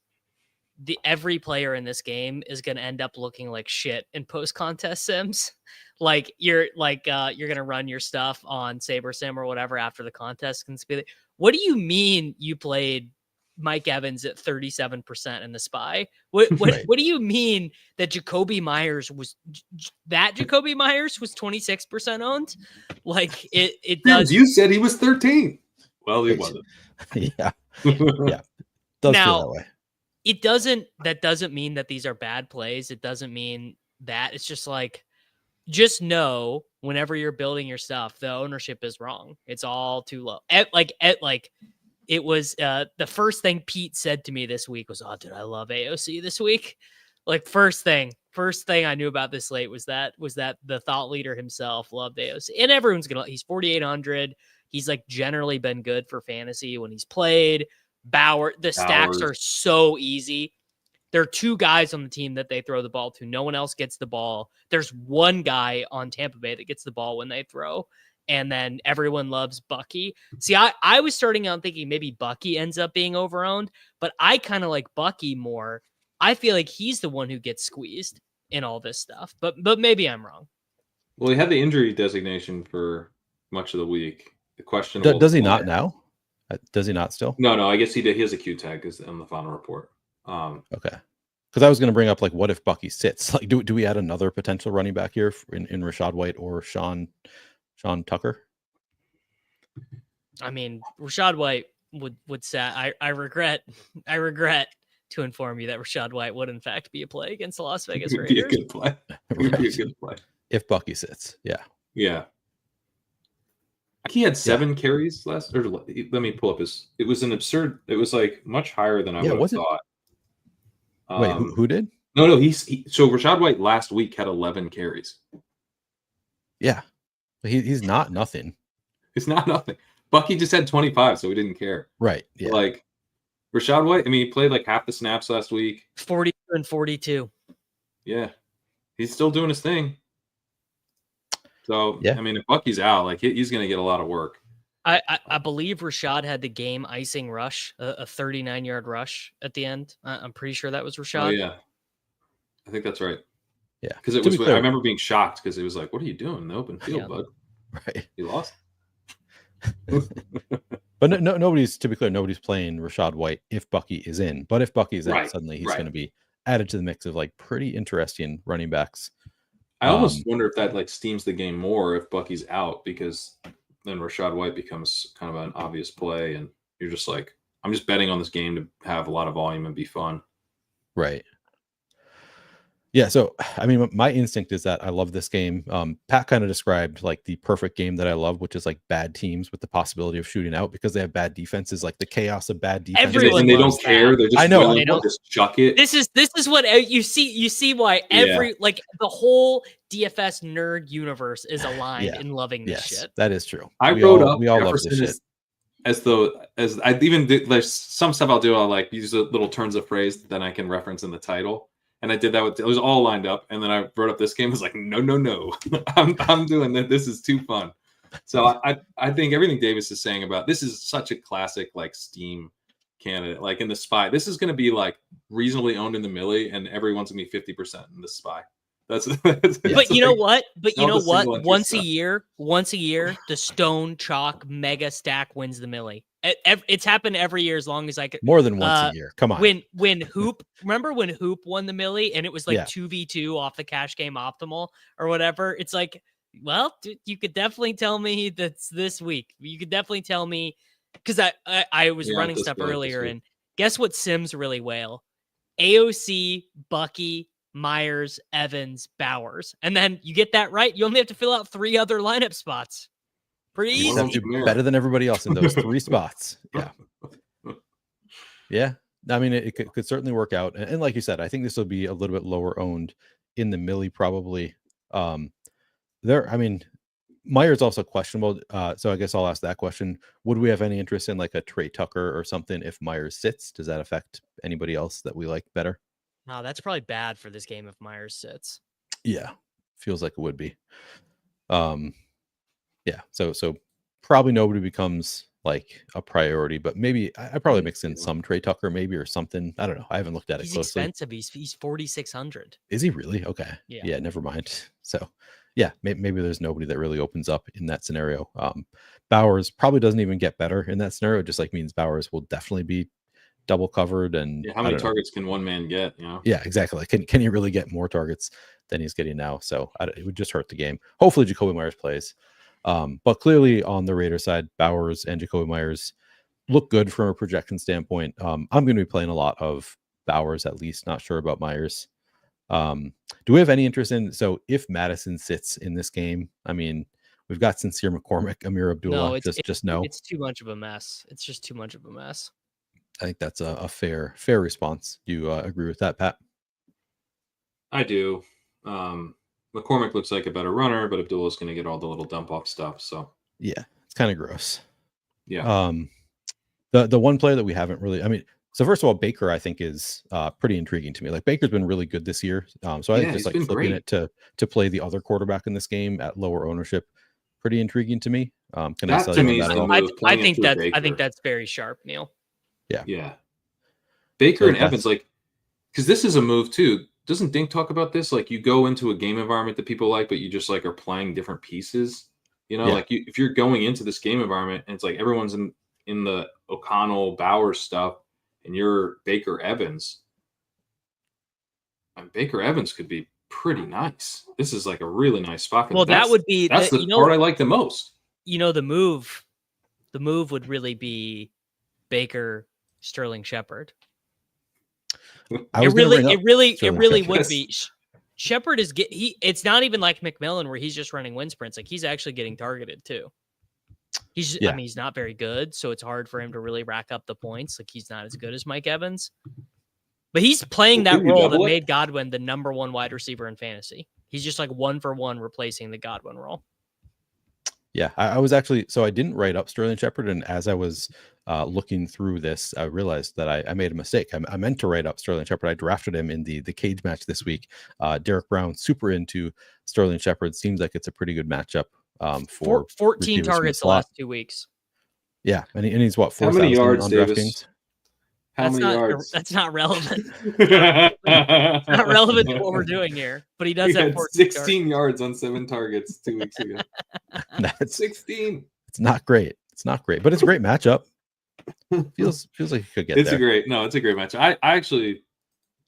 every player in this game is going to end up looking like shit in post-contest sims. Like you're going to run your stuff on Saber Sim or whatever after the contest and be like, what do you mean you played Mike Evans at 37% in the spy? What do you mean that Jacoby Myers was 26% owned? Like it does. You said he was 13. Well, he wasn't. Yeah. Yeah. Does now, feel that way. That doesn't mean that these are bad plays. It doesn't mean that. It's just like, just know whenever you're building your stuff, the ownership is wrong. It's all too low. It was the first thing Pete said to me this week was, "Oh, dude, I love AOC this week." Like first thing I knew about this slate was that the thought leader himself loved AOC, and everyone's he's 4,800. He's like generally been good for fantasy when he's played. The stacks are so easy. There are two guys on the team that they throw the ball to. No one else gets the ball. There's one guy on Tampa Bay that gets the ball when they throw. And then everyone loves Bucky. See, I was starting out thinking maybe Bucky ends up being overowned, but I kind of like Bucky more. I feel like he's the one who gets squeezed in all this stuff, but maybe I'm wrong. Well, he had the injury designation for much of the week. The question does he not now? Does he not still? No. I guess he did. He has a Q tag on the final report. Okay. Because I was going to bring up like, what if Bucky sits? Like, do we add another potential running back here in Rachaad White or Sean Tucker? I mean, Rachaad White would say I regret to inform you that Rachaad White would in fact be a play against the Las Vegas It would be a Raiders. good play. It would be a good play. If Bucky sits. Yeah. Yeah. He had 7 carries last, or let me pull up his. It was an absurd. It was like much higher than I would have thought. Wait, who did? No. So Rachaad White last week had 11 carries. Yeah, he's not nothing. It's not nothing. Bucky just had 25, so we didn't care. Right. Yeah. Like Rachaad White. I mean, he played like half the snaps last week. 40 and 42. Yeah, he's still doing his thing. So, yeah. I mean, if Bucky's out, like he's going to get a lot of work. I believe Rachaad had the game icing rush, a 39-yard rush at the end. I'm pretty sure that was Rachaad. Oh, yeah. I think that's right. Yeah. Because it was, I remember being shocked because it was like, what are you doing in the open field, bud? Right. You lost. But nobody's, to be clear, nobody's playing Rachaad White if Bucky is in. But if Bucky's out, suddenly he's going to be added to the mix of like pretty interesting running backs. I almost wonder if that like steams the game more if Bucky's out, because then Rachaad White becomes kind of an obvious play, and you're just like, I'm just betting on this game to have a lot of volume and be fun. Right. Yeah. So, I mean, my instinct is that I love this game. Pat kind of described like the perfect game that I love, which is like bad teams with the possibility of shooting out because they have bad defenses, like the chaos of bad defenses. And they don't care. They're just, I know. They don't just chuck it. This is what you see why like the whole DFS nerd universe is aligned in loving this shit. That is true. We all love this shit. As I even did, there's some stuff I'll do. I'll like use little turns of phrase that I can reference in the title. And I did that it was all lined up. And then I wrote up this game. I was like, no. I'm doing that. This is too fun. So I think everything Davis is saying about this is such a classic like Steam candidate. Like in the SPY, this is going to be like reasonably owned in the Millie, and everyone's going to be 50% in the SPY. But you know what? Once a year, the Stone Chalk Mega Stack wins the Millie. It's happened every year as long as I could. More than once a year. Come on. When Hoop, remember when Hoop won the Millie and it was like 2v2 off the Cash Game Optimal or whatever? It's like, well, dude, you could definitely tell me that's this week. You could definitely tell me, because I was running stuff earlier, and guess what Sims really whale? AOC, Bucky, Myers, Evans, Bowers. And then you get that right, you only have to fill out 3 other lineup spots. Pretty easy. Better than everybody else in those 3 spots. Yeah. Yeah. I mean, it could certainly work out. And like you said, I think this will be a little bit lower owned in the Millie probably. Myers also questionable. So I guess I'll ask that question. Would we have any interest in like a Trey Tucker or something if Myers sits? Does that affect anybody else that we like better? No, that's probably bad for this game if Myers sits. Yeah. Feels like it would be. Yeah, so probably nobody becomes like a priority, but maybe I probably mix in some Trey Tucker maybe or something. I don't know. I haven't looked at it closely. He's expensive. He's 4,600. Is he really? Okay. Yeah. Never mind. So yeah, maybe there's nobody that really opens up in that scenario. Bowers probably doesn't even get better in that scenario. It just like means Bowers will definitely be double covered. And how many targets can one man get? Yeah, exactly. Like, can he really get more targets than he's getting now? So it would just hurt the game. Hopefully Jacoby Myers plays. But clearly on the Raiders side, Bowers and Jacoby Myers look good from a projection standpoint. I'm going to be playing a lot of Bowers, at least. Not sure about Myers. Do we have any interest in? So if Madison sits in this game, I mean, we've got Sincere McCormick, Amir Abdullah. No, just no. It's too much of a mess. It's just too much of a mess. I think that's a fair response. Do you agree with that, Pat? I do. McCormick looks like a better runner, but Abdullah's going to get all the little dump off stuff. So yeah, it's kind of gross. Yeah. The one player that we haven't really, I mean, so first of all, Baker I think is pretty intriguing to me. Like Baker's been really good this year. So I think just like flipping it to play the other quarterback in this game at lower ownership, pretty intriguing to me. Can I tell you that? I think that's very sharp, Neil. Yeah. Yeah. Baker and Evans, like, because this is a move too. Doesn't Dink talk about this? Like you go into a game environment that people like, but you just like are playing different pieces. Like if you're going into this game environment and it's like everyone's in the O'Connell Bowers stuff and you're Baker Evans. And Baker Evans could be pretty nice. This is like a really nice spot. Well, that's the part I like the most. The move would really be Baker, Sterling Shepard. It really would be. Shepard is it's not even like McMillan where he's just running wind sprints. Like he's actually getting targeted too. I mean, he's not very good, so it's hard for him to really rack up the points. Like he's not as good as Mike Evans, but he's playing that role that made Godwin the number one wide receiver in fantasy. He's just like 1-for-1 replacing the Godwin role. Yeah, I was actually, so I didn't write up Sterling Shepard, and as I was looking through this, I realized that I made a mistake. I meant to write up Sterling Shepard. I drafted him in the cage match this week. Derek Brown, super into Sterling Shepard. Seems like it's a pretty good matchup for 14 targets the last 2 weeks. Yeah, and he's what, 4,000 How many yards, on Davis? DraftKings? How many yards? That's not relevant. It's not relevant to what we're doing here. But he does have 16 yards on 7 targets 2 weeks ago. That's 16. It's not great. It's not great, but it's a great matchup. Feels like he could get it's there. It's a great matchup. I actually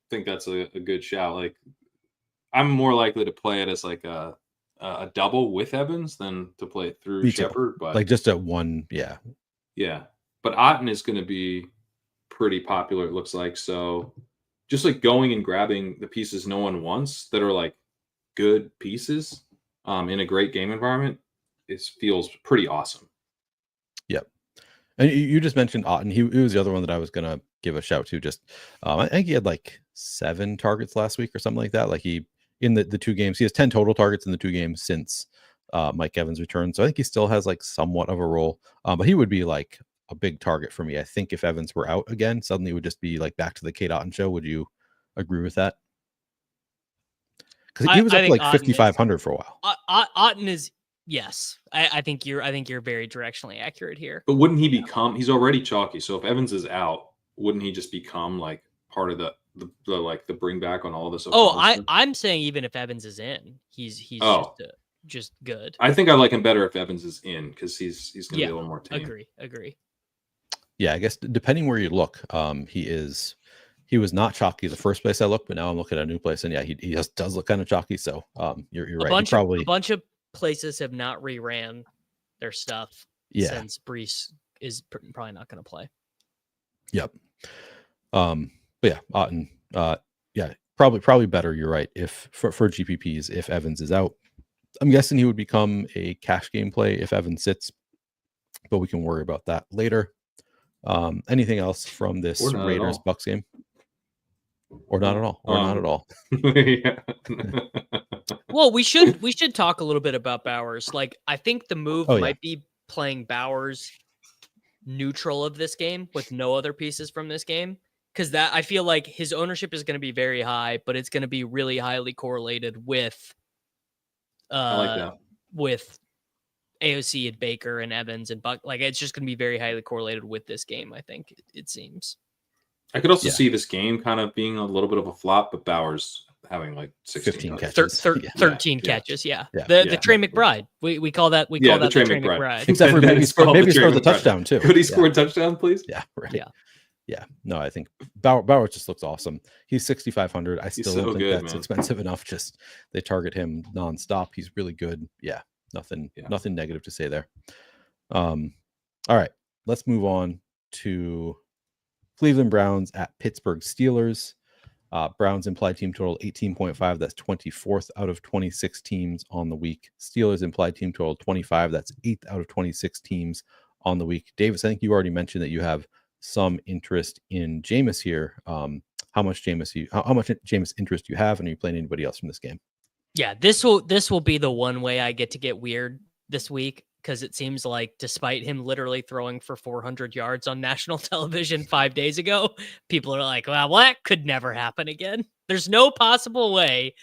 think that's a good shout. Like I'm more likely to play it as like a double with Evans than to play it through Shepard. But like just at one, yeah. But Otten is going to be pretty popular, it looks like. So just like going and grabbing the pieces no one wants that are like good pieces in a great game environment, it feels pretty awesome. Yep. And you just mentioned Otten. He was the other one that I was going to give a shout to. Just I think he had like 7 targets last week or something like that. Like he, in the 2 games, he has 10 total targets in the 2 games since Mike Evans returned. So I think he still has like somewhat of a role, but he would be like a big target for me. I think if Evans were out again, suddenly it would just be like back to the Kate Otten show. Would you agree with that? Because he was up to like 5,500 for a while. Otten is, yes. I think you're very directionally accurate here. But wouldn't he become? He's already chalky. So if Evans is out, wouldn't he just become like part of the bring back on all this? I'm saying even if Evans is in, he's just good. I think I like him better if Evans is in because he's going to be a little more tame. Agree. Yeah, I guess depending where you look, he was not chalky the first place I looked, but now I'm looking at a new place, and yeah, he just does look kind of chalky. So you're right. A bunch of places have not reran their stuff since Brees is probably not going to play. Yep. But yeah, Otten. Probably better. You're right. If for GPPs, if Evans is out, I'm guessing he would become a cash game play if Evans sits, but we can worry about that later. Anything else from this Raiders Bucks game? Or not at all. Not at all. Well, we should talk a little bit about Bowers. Like, I think the move might be playing Bowers neutral of this game with no other pieces from this game. Because that I feel like his ownership is going to be very high, but it's going to be really highly correlated with I like that. With AOC and Baker and Evans and Buck. Like, it's just going to be very highly correlated with this game, I think, it seems. I could also see this game kind of being a little bit of a flop, but Bowers having like 15 catches. 13 catches, The Trey McBride. We call that the Trey McBride. Except for maybe scored the touchdown too. Could he score a touchdown, please? Yeah, right. Yeah. No, I think Bowers just looks awesome. He's 6,500. I still don't think that's expensive enough. Just they target him nonstop. He's really good. Yeah. Nothing negative to say there. All right, let's move on to Cleveland Browns at Pittsburgh Steelers. Browns implied team total 18.5. That's 24th out of 26 teams on the week. Steelers implied team total 25. That's 8th out of 26 teams on the week. Davis, I think you already mentioned that you have some interest in Jameis here. How much Jameis interest you have, and are you playing anybody else from this game? Yeah, this will be the one way I get to get weird this week, because it seems like despite him literally throwing for 400 yards on national television 5 days ago, people are like, well, that could never happen again. There's no possible way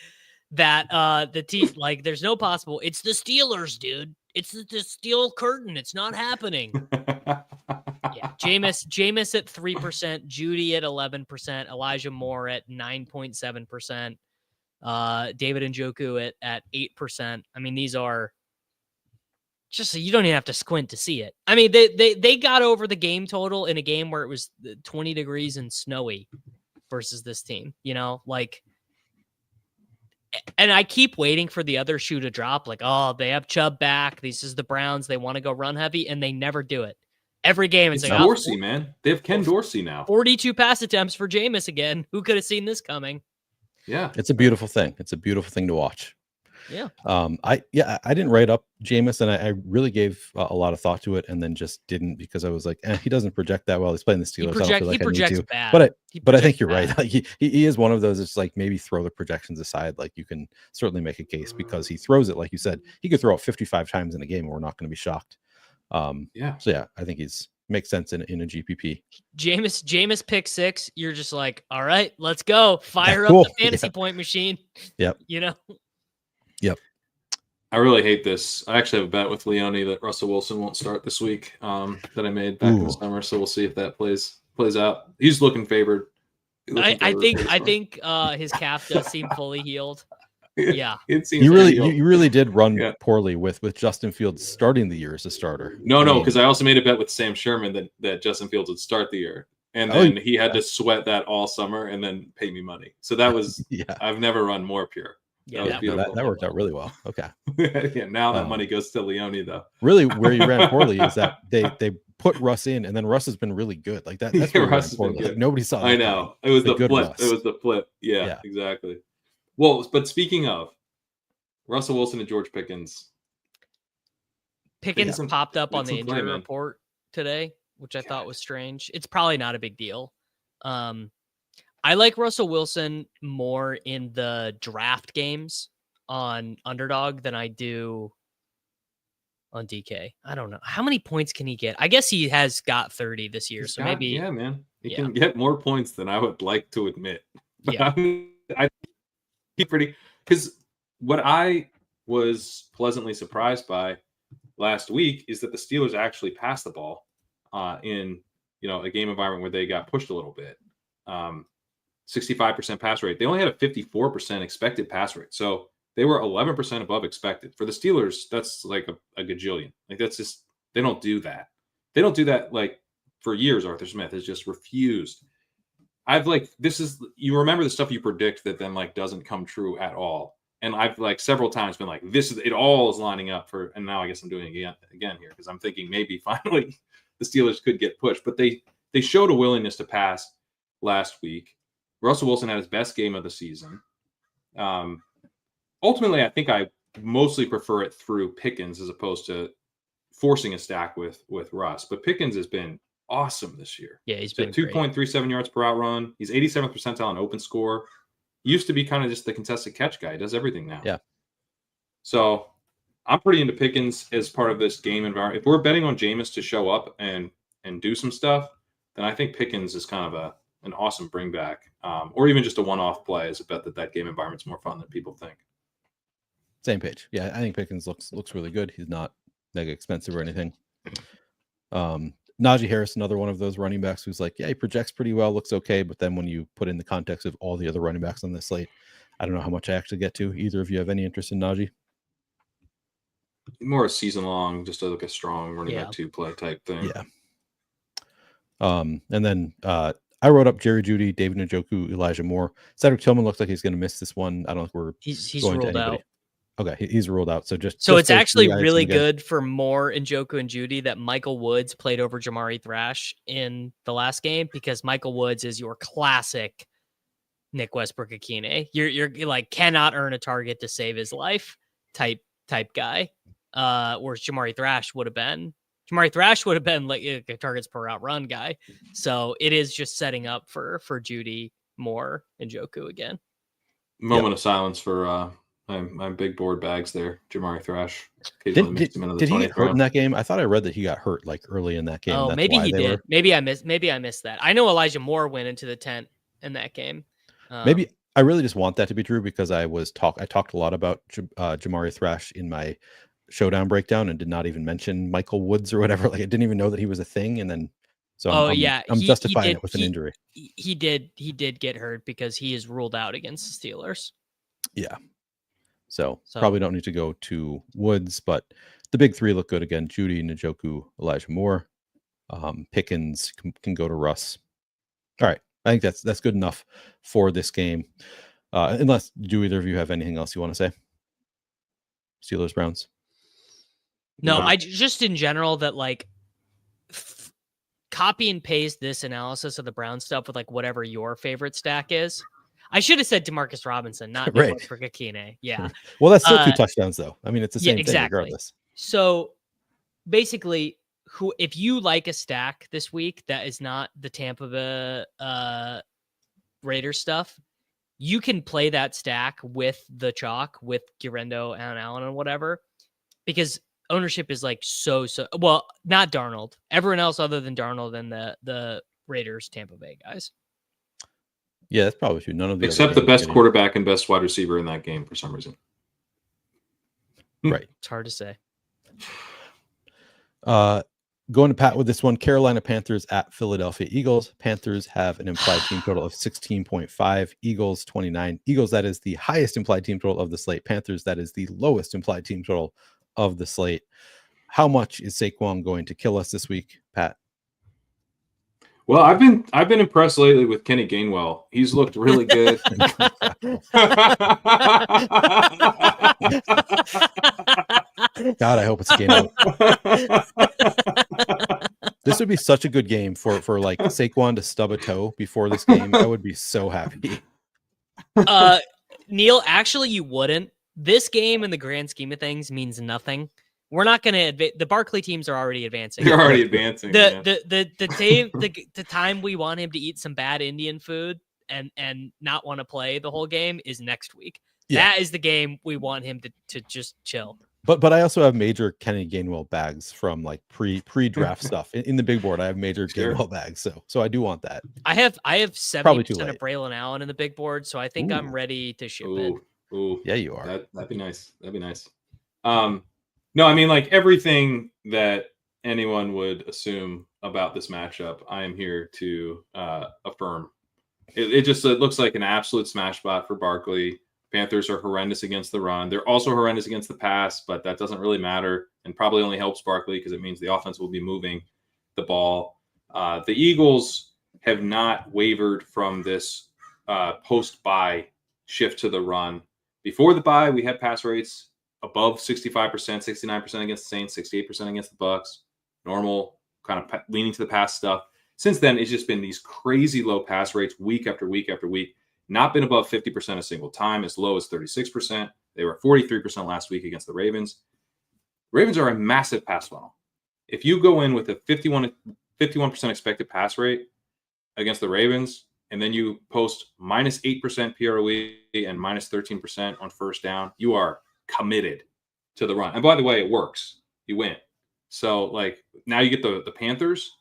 that the team, like, there's no possible. It's the Steelers, dude. It's the steel curtain. It's not happening. Yeah, Jameis at 3%, Judy at 11%, Elijah Moore at 9.7%. David Njoku at 8%. I mean, these are just, you don't even have to squint to see it. I mean, they got over the game total in a game where it was 20 degrees and snowy versus this team, like, and I keep waiting for the other shoe to drop. Like, oh, they have Chubb back. This is the Browns. They want to go run heavy, and they never do it. Every game It's like Dorsey, man. They have Ken Dorsey now. 42 pass attempts for Jameis again. Who could have seen this coming? Yeah, it's a beautiful thing. It's a beautiful thing to watch. Yeah. I didn't write up Jameis, and I really gave a lot of thought to it, and then just didn't, because I was like, he doesn't project that well. He's playing the Steelers. I don't feel like I need to. Bad. But I think you're right. Like he is one of those. It's like, maybe throw the projections aside. Like, you can certainly make a case because he throws it, like you said, he could throw it 55 times in a game, and we're not going to be shocked. Yeah. So yeah, I think makes sense in a GPP. Jameis pick 6. You're just like, all right, let's go. Fire up the fantasy point machine. Yep. You know. Yep. I really hate this. I actually have a bet with Leone that Russell Wilson won't start this week, that I made back in the summer. So we'll see if that plays out. He's looking favored. I think his calf does seem fully healed. Yeah. It seems you really did run poorly with Justin Fields starting the year as a starter. No, because I also made a bet with Sam Sherman that Justin Fields would start the year. And then he had to sweat that all summer and then pay me money. So that was I've never run more pure. Yeah, that worked out really well. Okay. Yeah, now that money goes to Leone, though. Really, where you ran poorly is that they put Russ in, and then Russ has been really good. Like that's where Russ has been good. Like, nobody saw that. I know. It was the flip. Russ. It was the flip. Yeah, exactly. Well, but speaking of Russell Wilson and George Pickens popped up on the injury report today, which I thought was strange. It's probably not a big deal. I like Russell Wilson more in the draft games on Underdog than I do on DK. I don't know. How many points can he get? I guess he has got 30 this year. Maybe. Yeah, man. He can get more points than I would like to admit. But yeah. I think pretty, because what I was pleasantly surprised by last week is that the Steelers actually passed the ball in a game environment where they got pushed a little bit. 65% pass rate. They only had a 54% expected pass rate. So they were 11% above expected. For the Steelers, that's like a gajillion. Like, that's just, they don't do that. They don't do that. Like, for years, Arthur Smith has just refused. You remember the stuff you predict that then like doesn't come true at all. And I've like several times been like, it all is lining up for, and now I guess I'm doing it again here, because I'm thinking maybe finally the Steelers could get pushed, but they showed a willingness to pass last week. Russell Wilson had his best game of the season. Ultimately, I think I mostly prefer it through Pickens as opposed to forcing a stack with Russ. But Pickens has been awesome this year. Yeah, he's been 2.37 yards per out run. He's 87th percentile on open score. Used to be kind of just the contested catch guy. He does everything now. Yeah. So I'm pretty into Pickens as part of this game environment. If we're betting on Jameis to show up and do some stuff, then I think Pickens is kind of an awesome bring back, or even just a one-off play as a bet that game environment's more fun than people think. Same page. Yeah, I think Pickens looks really good. He's not mega expensive or anything. Najee Harris, another one of those running backs who's like, he projects pretty well, looks okay, but then when you put in the context of all the other running backs on this slate, I don't know how much I actually get to. Either of you have any interest in Najee? More a season long, just like a strong running back 2-play type thing. Yeah. And then I wrote up Jerry Jeudy, David Njoku, Elijah Moore. Cedric Tillman looks like he's going to miss this one. I don't think he's ruled out. Okay, he's ruled out. So it's actually really good for Moore, Njoku, and Jeudy that Michael Woods played over Jamari Thrash in the last game, because Michael Woods is your classic Nick Westbrook-Akine. You're like cannot earn a target to save his life type guy. Whereas Jamari Thrash would have been like a targets per out run guy. So it is just setting up for Jeudy, Moore, and Njoku again. Moment of silence for my big board bags there. Jamari Thrash. Did he get hurt in that game? I thought I read that he got hurt like early in that game. Oh, maybe he did. Maybe I missed that. I know Elijah Moore went into the tent in that game. Maybe I really just want that to be true, because I talked a lot about Jamari Thrash in my showdown breakdown and did not even mention Michael Woods or whatever. Like, I didn't even know that he was a thing. And then, so I'm justifying it with an injury. He did get hurt because he is ruled out against the Steelers. Yeah. So probably don't need to go to Woods, but the big three look good again. Jeudy, Njoku, Elijah Moore. Pickens can go to Russ. All right. I think that's good enough for this game. Unless, do either of you have anything else you want to say? Steelers, Browns. No, I just in general that like copy and paste this analysis of the Brown stuff with like whatever your favorite stack is. I should have said DeMarcus Robinson, not right for Kerrane. Yeah. Well, that's still 2 touchdowns though. I mean, it's the same exactly. thing regardless. So basically, if you like a stack this week that is not the Tampa Bay Raiders stuff, you can play that stack with the chalk, with Guerendo and Allen and whatever, because ownership is like so well, not Darnold, everyone else other than Darnold and the Raiders Tampa Bay guys. Yeah, that's probably true. None of the except the best quarterback and best wide receiver in that game for some reason. Right. It's hard to say. Going to Pat with this one, Carolina Panthers at Philadelphia Eagles. Panthers have an implied team total of 16.5. Eagles 29. Eagles, that is the highest implied team total of the slate. Panthers, that is the lowest implied team total of the slate. How much is Saquon going to kill us this week, Pat? Well, I've been impressed lately with Kenny Gainwell. He's looked really good. God, I hope it's a game. This would be such a good game for like Saquon to stub a toe before this game. I would be so happy. Neil, actually, you wouldn't. This game in the grand scheme of things means nothing. We're not going to the Barkley teams are already advancing. They're already advancing. The time we want him to eat some bad Indian food and not want to play the whole game is next week. Yeah. That is the game we want him to just chill. But I also have major Kenny Gainwell bags from like pre-draft stuff in the big board. I have major Gainwell bags, so I do want that. I have 70% of Braylon Allen in the big board, so I think I'm ready to ship it. Ooh, yeah, you are. That'd be nice. That'd be nice. No, I mean, like everything that anyone would assume about this matchup, I am here to affirm. It looks like an absolute smash spot for Barkley. Panthers are horrendous against the run. They're also horrendous against the pass, but that doesn't really matter and probably only helps Barkley because it means the offense will be moving the ball. The Eagles have not wavered from this post-bye shift to the run. Before the bye, we had pass rates above 65%, 69% against the Saints, 68% against the Bucks. Normal, kind of leaning to the pass stuff. Since then, it's just been these crazy low pass rates week after week after week. Not been above 50% a single time, as low as 36%. They were 43% last week against the Ravens. Ravens are a massive pass funnel. If you go in with a 51% expected pass rate against the Ravens, and then you post minus 8% PROE and minus 13% on first down, you are committed to the run. And by the way, it works. You win. So, like, now you get the Panthers.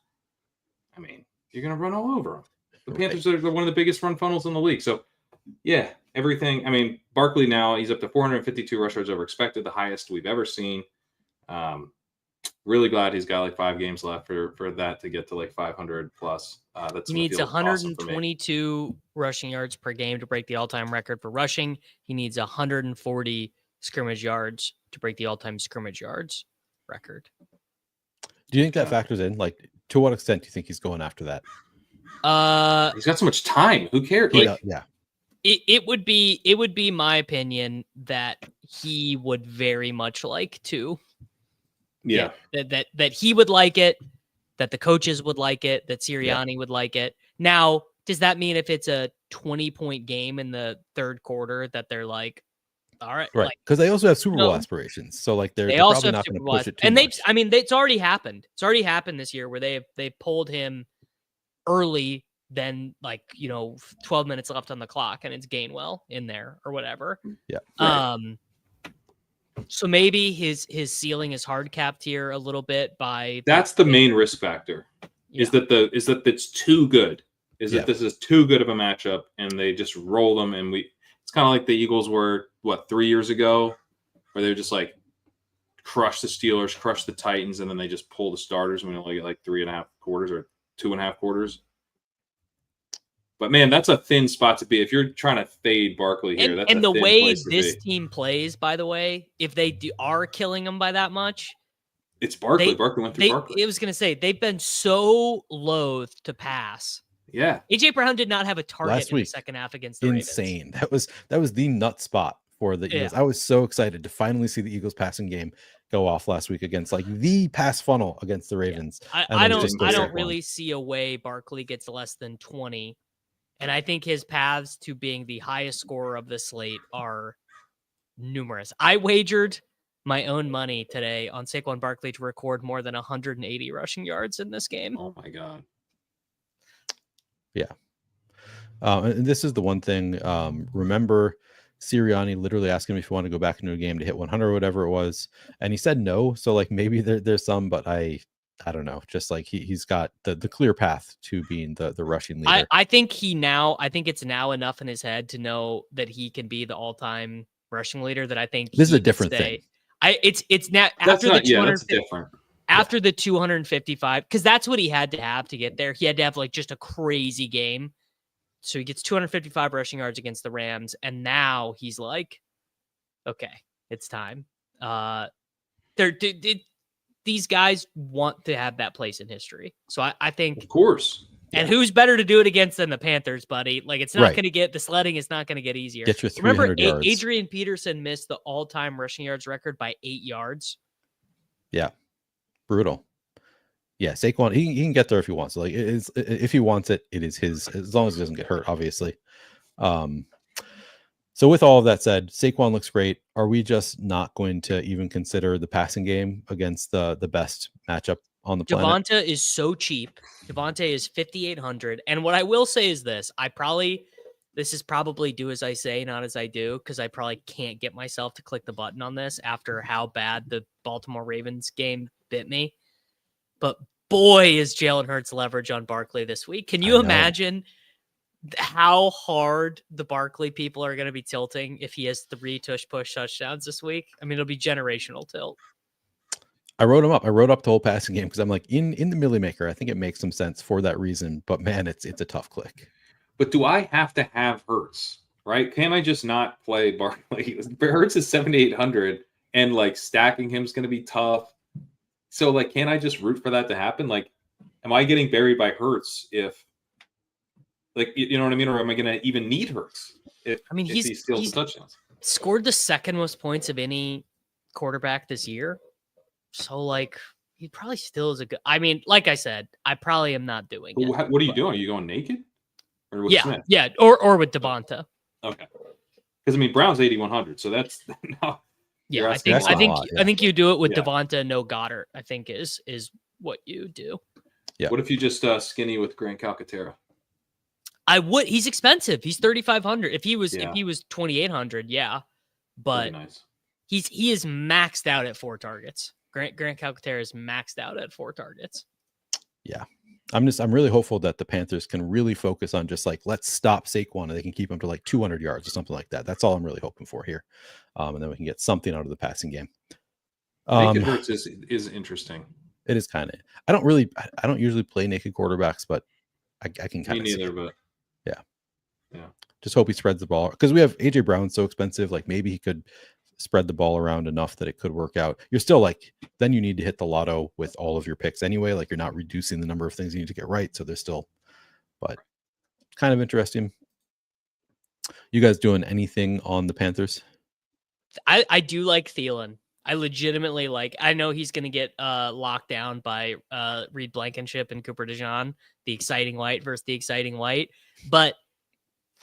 I mean, you're going to run all over them. The Panthers are one of the biggest run funnels in the league. So, yeah, everything. I mean, Barkley now, he's up to 452 rush yards over expected, the highest we've ever seen. Really glad he's got like 5 games left for that to get to like 500 plus. He needs 122 awesome rushing yards per game to break the all-time record for rushing. He needs 140 scrimmage yards to break the all-time scrimmage yards record. Do you think that factors in? Like, to what extent do you think he's going after that? He's got so much time. Who cares? Like, yeah. It would be my opinion that he would very much like to. Yeah. That he would like it, that the coaches would like it, that Sirianni would like it. Now, does that mean if it's a 20-point game in the third quarter that they're like, all right, right? Because they also have Super Bowl aspirations, so like they're also probably not going to push it too and much. It's already happened. It's already happened this year where they pulled him early, then 12 minutes left on the clock, and it's Gainwell in there or whatever. Yeah. Right. So maybe his ceiling is hard capped here a little bit by. That's the main risk factor. Is that it's too good. That this is too good of a matchup, and they just roll them, and it's kind of like the Eagles were 3 years ago, where they just like crush the Steelers, crush the Titans, and then they just pull the starters, and we only get like 3.5 quarters or 2.5 quarters. But man, that's a thin spot to be if you're trying to fade Barkley here. That's and the way this team plays, by the way, if they are killing them by that much, it's Barkley. Barkley went through Barkley. I was going to say they've been so loath to pass. Yeah, AJ Brown did not have a target in the second half against the Insane. Ravens. That was the nut spot for the Eagles. I was so excited to finally see the Eagles passing game go off last week against like the pass funnel against the Ravens. I don't really see a way Barkley gets less than 20. And I think his paths to being the highest scorer of the slate are numerous. I wagered my own money today on Saquon Barkley to record more than 180 rushing yards in this game. Oh my God. Yeah. And this is the one thing. Remember, Sirianni literally asked him if he wanted to go back into a game to hit 100 or whatever it was, and he said no. So like maybe there's some, but I don't know. Just like he's got the clear path to being the rushing leader. I think it's now enough in his head to know that he can be the all-time rushing leader. That I think this is a different thing. It's now after the 200. That's different. After the 255, because that's what he had to have to get there. He had to have like just a crazy game. So he gets 255 rushing yards against the Rams. And now he's like, okay, it's time. These guys want to have that place in history. So I think, of course. And who's better to do it against than the Panthers, buddy? Like it's not going to get, the sledding is not going to get easier. Get your 300 yards. Adrian Peterson missed the all-time rushing yards record by 8 yards. Yeah. Brutal. Yeah, Saquon, he can get there if he wants. Like if he wants it, it is his, as long as he doesn't get hurt, obviously. So with all of that said, Saquon looks great. Are we just not going to even consider the passing game against the best matchup on the planet? Devonta is so cheap. Devonta is 5,800. And what I will say is this: this is probably do as I say, not as I do, because I probably can't get myself to click the button on this after how bad the Baltimore Ravens game bit me. But boy, is Jalen Hurts leverage on Barkley this week. Can you imagine how hard the Barkley people are going to be tilting if he has 3 push touchdowns this week? I mean, it'll be generational tilt. I wrote him up. I wrote up the whole passing game because I'm like, in the Millie Maker, I think it makes some sense for that reason. But man, it's a tough click. But do I have to have Hurts, right? Can I just not play Barkley? Hurts is 7,800, and like stacking him is going to be tough. So like, can I just root for that to happen? Like, am I getting buried by Hurts if, like, you know what I mean? Or am I going to even need Hurts if he steals touchdowns? Scored the second most points of any quarterback this year. So like, he probably still is a good. I mean, like I said, I probably am not doing it. What are you doing? Are you going naked? Or with Smith? Yeah, or with Devonta. Okay, because I mean Brown's 8,100, so that's no. Yeah, I think you do it with Devonta, no Goddard. I think is what you do. Yeah. What if you just skinny with Grant Calcaterra? I would. He's expensive. He's 3,500. If he was 2,800, yeah. But nice. He is maxed out at 4 targets. Grant Calcaterra is maxed out at 4 targets. Yeah. I'm really hopeful that the Panthers can really focus on just like, let's stop Saquon and they can keep him to like 200 yards or something like that. That's all I'm really hoping for here. And then we can get something out of the passing game. Naked Hurts is interesting. It is kind of, I don't usually play naked quarterbacks, but I can kind of see it. But yeah. Just hope he spreads the ball because we have AJ Brown so expensive. Like maybe he could spread the ball around enough that it could work out. You're still like, then you need to hit the lotto with all of your picks anyway. Like you're not reducing the number of things you need to get right. So there's still, but kind of interesting. You guys doing anything on the Panthers? I do like Thielen. I legitimately like, I know he's going to get locked down by Reed Blankenship and Cooper DeJean, the exciting white versus the exciting white. But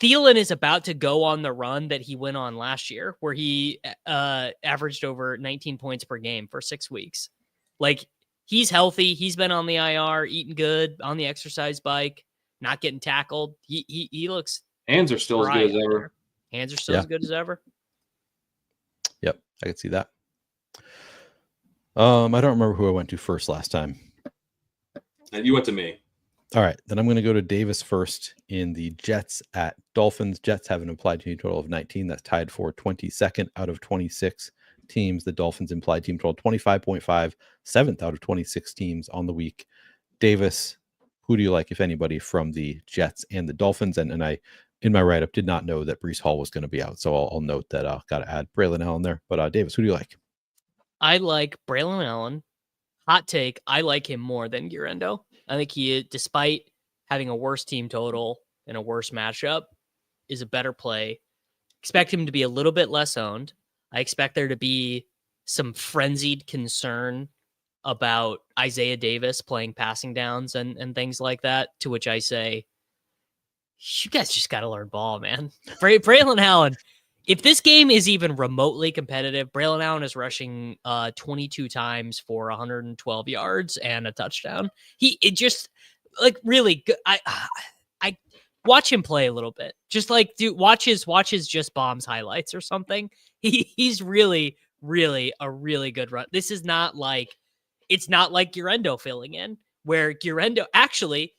Thielen is about to go on the run that he went on last year, where he averaged over 19 points per game for 6 weeks. Like, he's healthy. He's been on the IR, eating good, on the exercise bike, not getting tackled. He looks. Hands are still as good as ever. Hands are still as good as ever. Yep, I can see that. I don't remember who I went to first last time. And you went to me. All right, then I'm going to go to Davis first in the Jets at Dolphins. Jets have an implied team total of 19. That's tied for 22nd out of 26 teams. The Dolphins implied team total 25.5, 7th out of 26 teams on the week. Davis, who do you like, if anybody, from the Jets and the Dolphins? And I, in my write-up, did not know that Breece Hall was going to be out, so I'll note that I've got to add Braylon Allen there. But Davis, who do you like? I like Braylon Allen. Hot take, I like him more than Guerendo. I think he, despite having a worse team total and a worse matchup, is a better play. Expect him to be a little bit less owned. I expect there to be some frenzied concern about Isaiah Davis playing passing downs and things like that, to which I say, you guys just got to learn ball, man. Braylon Allen, if this game is even remotely competitive, Braylon Allen is rushing 22 times for 112 yards and a touchdown. It just like really good. I watch him play a little bit. Just like watch his Just Bombs highlights or something. He's really, really a really good run. This is not like, it's not like Guerendo filling in, where Guerendo actually,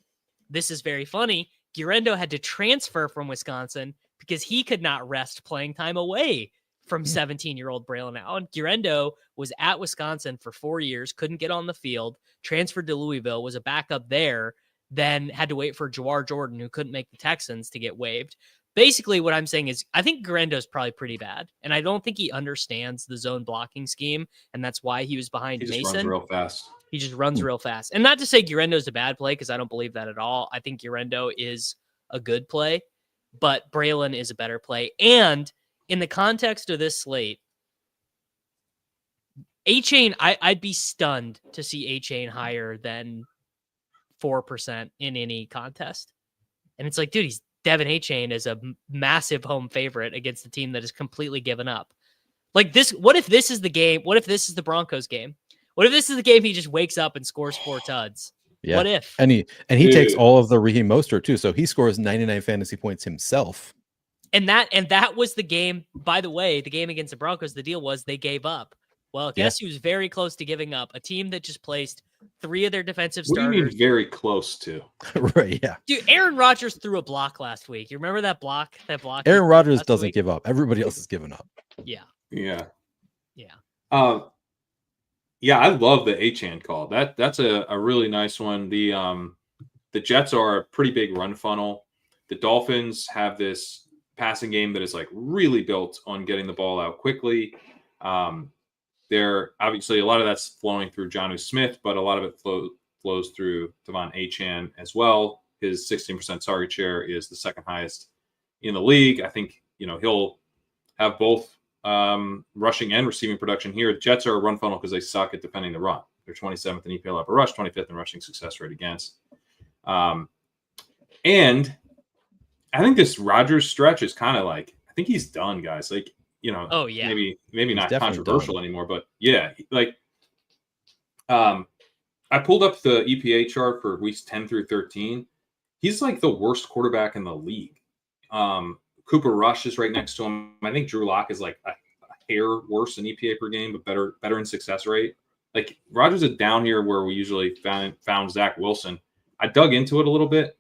this is very funny. Guerendo had to transfer from Wisconsin because he could not rest playing time away from 17-year-old Braylon Allen. Guerendo was at Wisconsin for 4 years, couldn't get on the field, transferred to Louisville, was a backup there, then had to wait for Jawar Jordan, who couldn't make the Texans, to get waived. Basically, what I'm saying is I think Guerendo is probably pretty bad, and I don't think he understands the zone blocking scheme, and that's why he was behind Mason. He just runs real fast. He just runs real fast. And not to say Guerendo is a bad play, because I don't believe that at all. I think Guerendo is a good play, but Braylon is a better play. And in the context of this slate, A-Chain, I'd be stunned to see A-Chain higher than 4% in any contest. And it's like, dude, Devin A-Chain is a massive home favorite against a team that is completely given up. Like this, what if this is the game? What if this is the Broncos game? What if this is the game he just wakes up and scores 4 tuds? Yeah. What if? And he takes all of the Raheem Mostert too, so he scores 99 fantasy points himself. And that was the game. By the way, the game against the Broncos, the deal was they gave up. Well, guess who was very close to giving up? A team that just placed 3 of their defensive starters. What do you mean very close to? Right, yeah. Dude, Aaron Rodgers threw a block last week. You remember that block? Aaron Rodgers doesn't give up. Everybody else is giving up. Yeah. Yeah. Yeah. Yeah, I love the A-Chan call. That's a really nice one. The Jets are a pretty big run funnel. The Dolphins have this passing game that is like really built on getting the ball out quickly. They're obviously a lot of that's flowing through Jonnu Smith, but a lot of it flows through Devon A-Chan as well. His 16% target share is the second highest in the league. I think, he'll have both rushing and receiving production here. The Jets are a run funnel because they suck at defending the run. They're 27th in EPL upper rush, 25th in rushing success rate against. And I think this Rodgers stretch is kind of like, I think he's done, guys. Like, oh yeah, maybe he's not controversial anymore, but yeah, like, I pulled up the EPA chart for weeks 10 through 13. He's like the worst quarterback in the league. Cooper Rush is right next to him. I think Drew Lock is like a hair worse in EPA per game, but better in success rate. Like Rodgers is down here where we usually found Zach Wilson. I dug into it a little bit.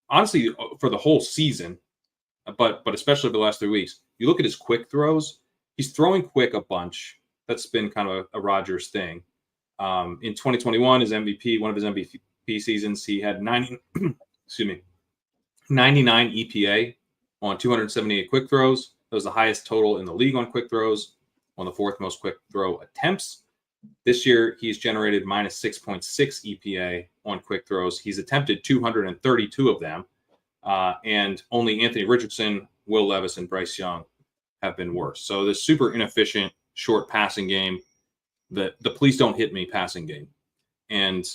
Honestly, for the whole season, but especially the last 3 weeks, you look at his quick throws. He's throwing quick a bunch. That's been kind of a Rodgers thing. In 2021, one of his MVP seasons, he had 99 EPA on 278 quick throws. That was the highest total in the league on quick throws, on the 4th most quick throw attempts. This year, he's generated minus 6.6 EPA on quick throws. He's attempted 232 of them, and only Anthony Richardson, Will Levis, and Bryce Young have been worse. So this super inefficient short passing game, the please don't hit me passing game. And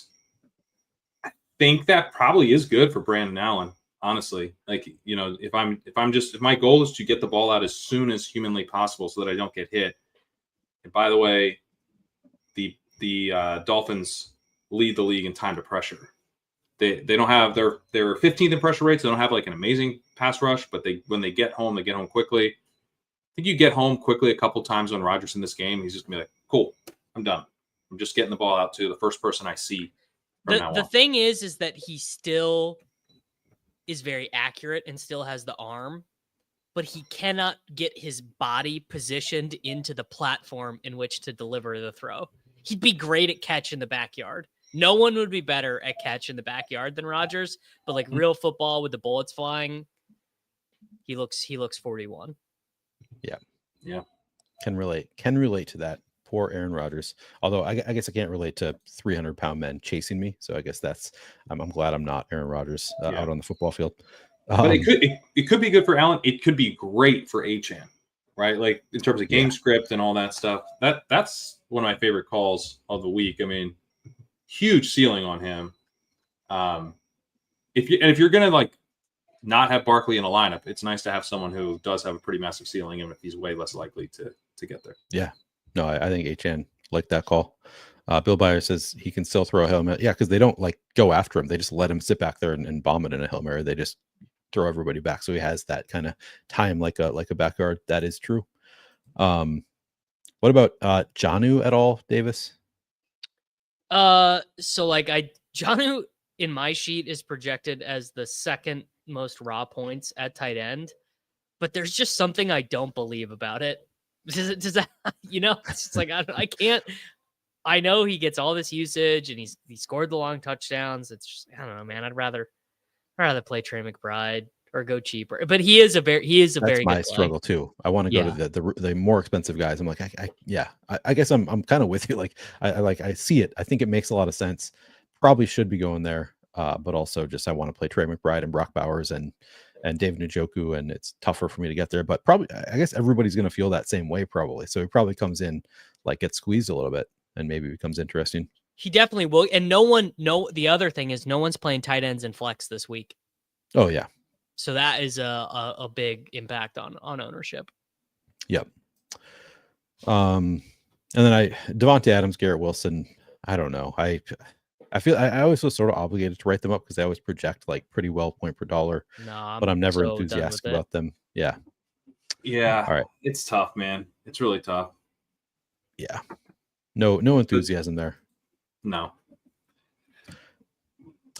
I think that probably is good for Brandon Allen. Honestly, like, if my goal is to get the ball out as soon as humanly possible so that I don't get hit. And by the way, the Dolphins lead the league in time to pressure. They don't have they're 15th in pressure rates. They don't have like an amazing pass rush, but when they get home quickly. I think you get home quickly a couple times on Rodgers in this game. He's just gonna be like, cool, I'm done. I'm just getting the ball out to the first person I see. The thing is that he still is very accurate and still has the arm, but he cannot get his body positioned into the platform in which to deliver the throw. He'd be great at catch in the backyard. No one would be better at catch in the backyard than Rodgers, but like real football with the bullets flying, he looks 41. Yeah. Can relate to that. Poor Aaron Rodgers. Although I guess I can't relate to 300-pound men chasing me. So I guess I'm glad I'm not Aaron Rodgers out on the football field. But it could be good for Allen. It could be great for A-Chan. right? Like in terms of game script and all that stuff. That's one of my favorite calls of the week. I mean, huge ceiling on him. If you're gonna like not have Barkley in a lineup, it's nice to have someone who does have a pretty massive ceiling, even if he's way less likely to get there. Yeah, no, I think HN liked that call. Bill Byer says he can still throw a Hail Mary. Yeah, because they don't like go after him. They just let him sit back there and bomb it in a Hail Mary. They just throw everybody back. So he has that kind of time like a backyard. That is true. What about Jonnu at all, Davis? So like Jonnu in my sheet is projected as the second most raw points at tight end, but there's just something I don't believe about it. Does that, it's just like, I can't, I know he gets all this usage and he scored the long touchdowns. It's just, I don't know, man. I'd rather play Trey McBride or go cheaper, but he is a very That's very my good struggle too. I want to go to the more expensive guys. I'm like, I guess I'm kind of with you. Like, I see it. I think it makes a lot of sense. Probably should be going there. But also just, I want to play Trey McBride and Brock Bowers and David Njoku, and it's tougher for me to get there, but probably, I guess everybody's going to feel that same way probably. So he probably comes in, like, gets squeezed a little bit and maybe becomes interesting. He definitely will. And the other thing is no one's playing tight ends in flex this week. Oh yeah. So that is a big impact on ownership. Yep. And then Devontae Adams, Garrett Wilson, I don't know. I feel I always feel sort of obligated to write them up because they always project like pretty well point per dollar. But I'm never enthusiastic about them. Yeah. Yeah. All right. It's tough, man. It's really tough. Yeah. No enthusiasm there. No.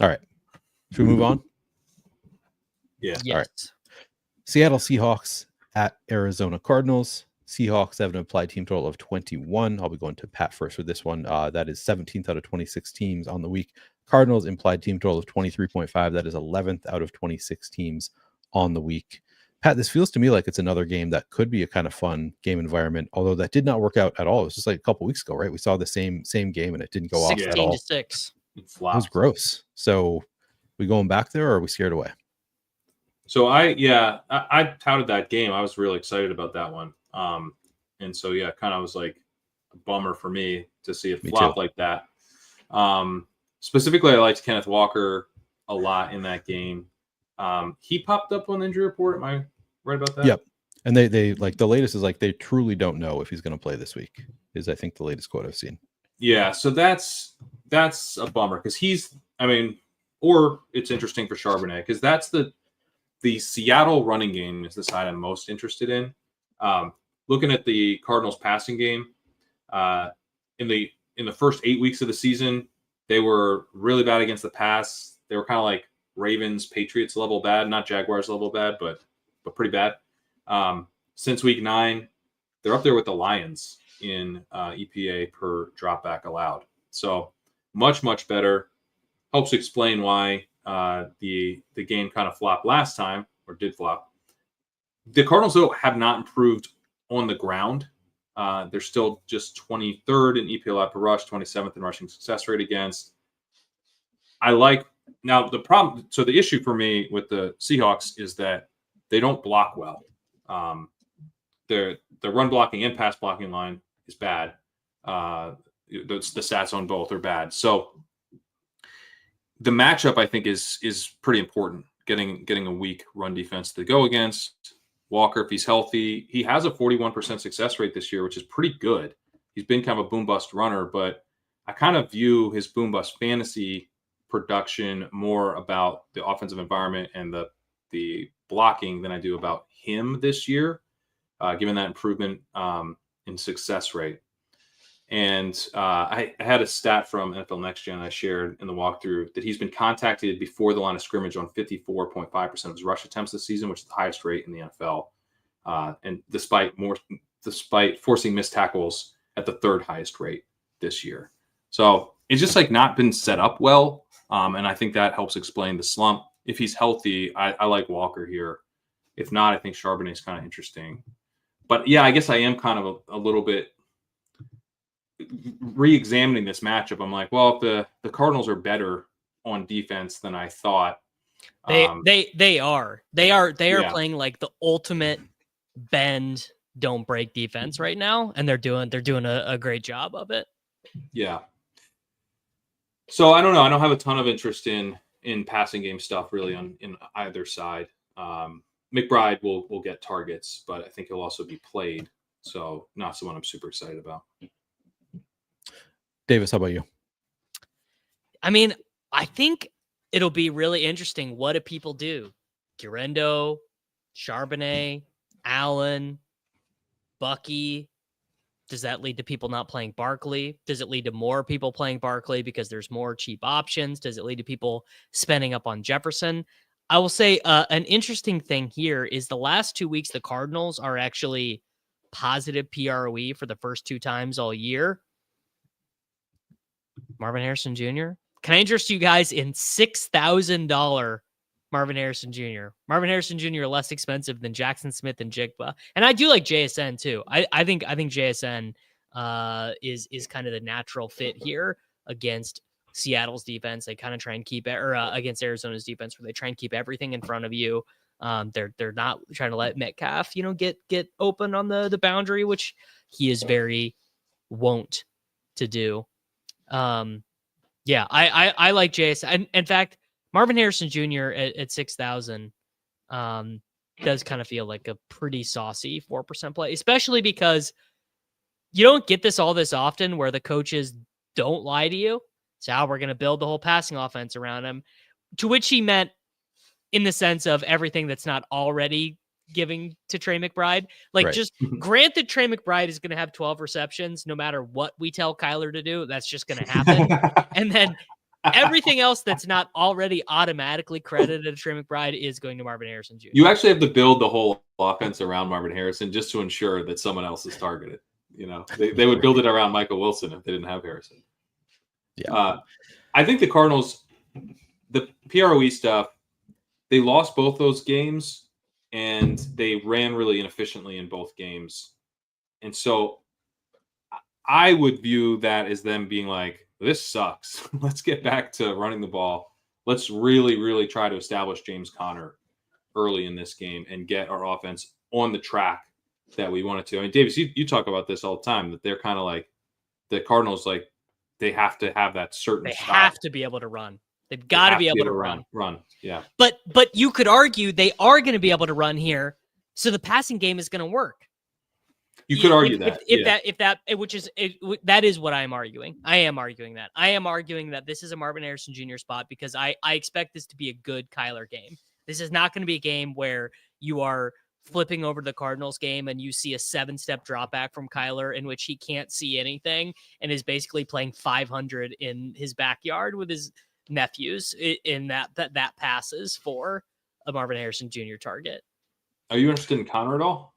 All right. Should we move on? Yeah. Yes. All right. Seattle Seahawks at Arizona Cardinals. Seahawks have an implied team total of 21. I'll be going to Pat first for this one. That is 17th out of 26 teams on the week. Cardinals implied team total of 23.5. That is 11th out of 26 teams on the week. Pat, this feels to me like it's another game that could be a kind of fun game environment, although that did not work out at all. It was just like a couple weeks ago, right? We saw the same game and it didn't go off at all. 16-6. It was gross. So we going back there or are we scared away? So I touted that game. I was really excited about that one. And so, kind of was like a bummer for me to see it flop like that. Specifically, I liked Kenneth Walker a lot in that game. He popped up on the injury report. Am I right about that? Yep. And they like the latest is like they truly don't know if he's going to play this week is I think the latest quote I've seen. Yeah. So that's a bummer because or it's interesting for Charbonnet because that's the Seattle running game is the side I'm most interested in. Looking at the Cardinals passing game, in the first 8 weeks of the season, they were really bad against the pass. They were kind of like Ravens, Patriots level bad, not Jaguars level bad, but pretty bad. Since week 9, they're up there with the Lions in EPA per dropback allowed. So much, much better. Helps explain why the game kind of flopped last time, or did flop. The Cardinals, though, have not improved on the ground. They're still just 23rd in EPA per rush, 27th in rushing success rate against. Now the problem. So the issue for me with the Seahawks is that they don't block well. The run blocking and pass blocking line is bad. The stats on both are bad. So the matchup, I think, is pretty important. Getting a weak run defense to go against. Walker, if he's healthy, he has a 41% success rate this year, which is pretty good. He's been kind of a boom bust runner, but I kind of view his boom bust fantasy production more about the offensive environment and the blocking than I do about him this year, given that improvement in success rate. And I had a stat from NFL Next Gen I shared in the walkthrough that he's been contacted before the line of scrimmage on 54.5% of his rush attempts this season, which is the highest rate in the NFL. And despite forcing missed tackles at the third highest rate this year. So it's just like not been set up well. And I think that helps explain the slump. If he's healthy, I like Walker here. If not, I think Charbonnet is kind of interesting. But yeah, I guess I am kind of a little bit re-examining this matchup. I'm like, well, if the Cardinals are better on defense than I thought. They are playing like the ultimate bend don't break defense right now, and they're doing a great job of it. Yeah. So I don't know. I don't have a ton of interest in passing game stuff really in either side. McBride will get targets, but I think he'll also be played. So not someone I'm super excited about. Davis, how about you? I mean, I think it'll be really interesting. What do people do? Guerendo, Charbonnet, Allen, Bucky. Does that lead to people not playing Barkley? Does it lead to more people playing Barkley because there's more cheap options? Does it lead to people spending up on Jefferson? I will say an interesting thing here is the last 2 weeks, the Cardinals are actually positive PROE for the first 2 times all year. Marvin Harrison Jr. Can I interest you guys in $6,000 Marvin Harrison Jr.? Marvin Harrison Jr. less expensive than Jackson Smith and Jigba. And I do like JSN too. I think JSN is kind of the natural fit here against Seattle's defense. They kind of try and keep it, or against Arizona's defense, where they try and keep everything in front of you. They're not trying to let Metcalf, get open on the boundary, which he is very wont to do. Yeah, I like JSN. In fact, Marvin Harrison Jr. at 6,000 does kind of feel like a pretty saucy 4% play, especially because you don't get this all this often where the coaches don't lie to you. So we're going to build the whole passing offense around him, to which he meant in the sense of everything that's not already giving to Trey McBride. Like, just grant that Trey McBride is going to have 12 receptions no matter what we tell Kyler to do. That's just going to happen. And then everything else that's not already automatically credited to Trey McBride is going to Marvin Harrison Jr. You actually have to build the whole offense around Marvin Harrison just to ensure that someone else is targeted. They would build it around Michael Wilson if they didn't have Harrison. Yeah. I think the Cardinals, the PROE stuff, they lost both those games and they ran really inefficiently in both games. And so I would view that as them being like, this sucks. Let's get back to running the ball. Let's really, really try to establish James Conner early in this game and get our offense on the track that we wanted to. I mean, Davis, you talk about this all the time, that they're kind of like the Cardinals, like they have to have that certain They style. have to be able to run. They've got to be able to run. Yeah. But you could argue they are going to be able to run here, so the passing game is going to work. You could argue that. That is what I am arguing. I am arguing that. I am arguing that this is a Marvin Harrison Jr. spot because I expect this to be a good Kyler game. This is not going to be a game where you are flipping over to the Cardinals game and you see a 7-step drop back from Kyler in which he can't see anything and is basically playing 500 in his backyard with his nephews in that passes for a Marvin Harrison Jr. target. Are you interested in Conner at all?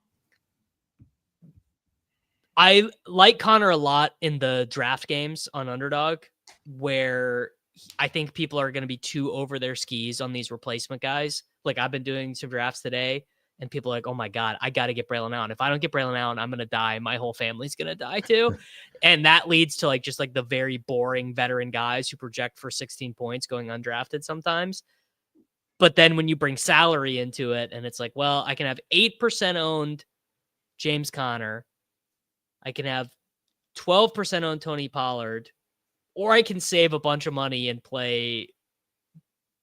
I like Conner a lot in the draft games on Underdog, where I think people are going to be too over their skis on these replacement guys. Like, I've been doing some drafts today, and people are like, oh my God, I got to get Braylon Allen. If I don't get Braylon Allen, I'm going to die. My whole family's going to die too. And that leads to just the very boring veteran guys who project for 16 points going undrafted sometimes. But then when you bring salary into it, and it's like, well, I can have 8% owned James Conner. I can have 12% owned Tony Pollard, or I can save a bunch of money and play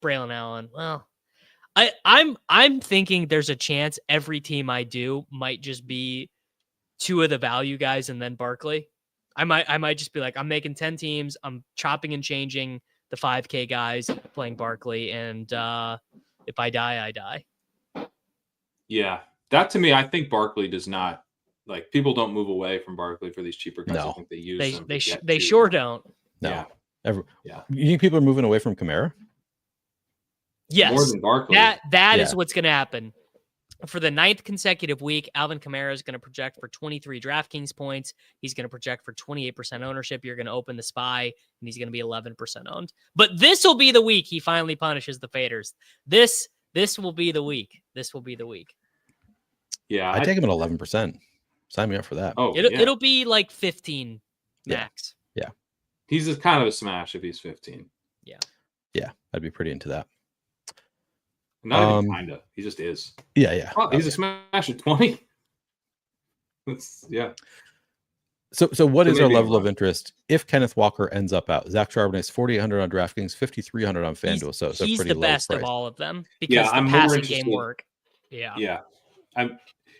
Braylon Allen. Well, I'm thinking there's a chance every team I do might just be 2 of the value guys and then Barkley. I might just be like, I'm making 10 teams. I'm chopping and changing the 5K guys, playing Barkley, and if I die, I die. Yeah, that to me, I think Barkley does not. Like, people don't move away from Barkley for these cheaper guys. No. I think they use them. They sure don't. No. Yeah. You think people are moving away from Kamara? Yes. More than Barkley. That is what's going to happen. For the 9th consecutive week, Alvin Kamara is going to project for 23 DraftKings points. He's going to project for 28% ownership. You're going to open the SPY, and he's going to be 11% owned. But this will be the week he finally punishes the faders. This will be the week. This will be the week. Yeah. I take him at 11%. Sign me up for that. Oh, it'll be like 15 max. Yeah. He's kind of a smash if he's 15. Yeah. I'd be pretty into that. Not even kind of. He just is. Yeah. Oh, he's a smash at 20. Yeah. So what is our maybe level I'm of interest if Kenneth Walker ends up out? Zach Charbonnet's 4,800 on DraftKings, 5,300 on FanDuel. So he's pretty the low best price. of all of them because Yeah, the I'm more passing game interested. work. Yeah. Yeah.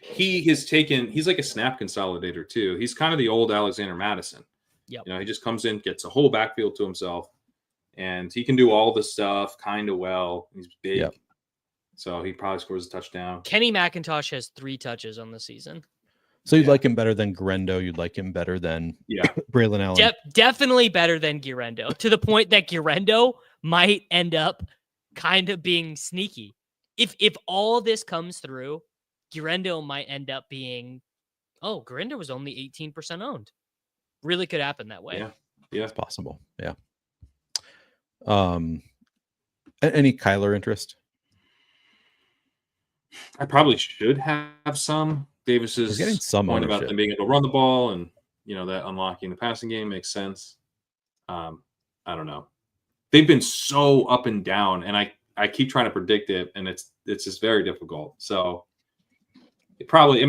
He's like a snap consolidator too. He's kind of the old Alexander Madison. Yep. He just comes in, gets a whole backfield to himself, and he can do all the stuff kind of well. He's big. Yep. So he probably scores a touchdown. Kenny McIntosh has 3 touches on the season. So you'd like him better than Guerendo. You'd like him better than Braylon Allen. Definitely better than Guerendo, to the point that Guerendo might end up kind of being sneaky. If all this comes through, Guerendo might end up being, Guerendo was only 18% owned. Really could happen that way. Yeah. It's possible. Yeah. Any Kyler interest? I probably should have some. Davis is getting some point about ownership. them being able to run the ball, and that unlocking the passing game makes sense. I don't know. They've been so up and down, and I keep trying to predict it, and it's just very difficult. So it's probably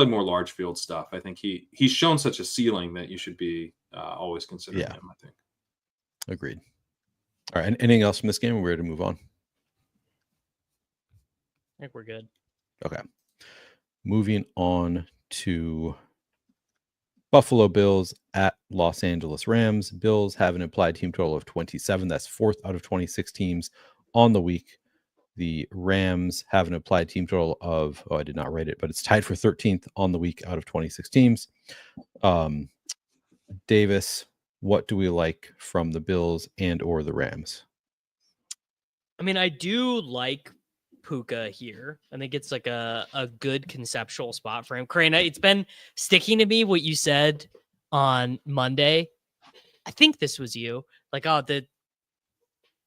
more large field stuff. I think he's shown such a ceiling that you should be always considering him, I think. Agreed. All right. Anything else from this game? We're ready to move on. I think we're good. Okay. Moving on to Buffalo Bills at Los Angeles Rams. Bills have an implied team total of 27. That's 4th out of 26 teams on the week. The Rams have an implied team total of, I did not write it, but it's tied for 13th on the week out of 26 teams. Davis, what do we like from the Bills and or the Rams? I mean, I do like Puka here. I think it's like a good conceptual spot for him. Kerrane, it's been sticking to me what you said on Monday. I think this was you. Like,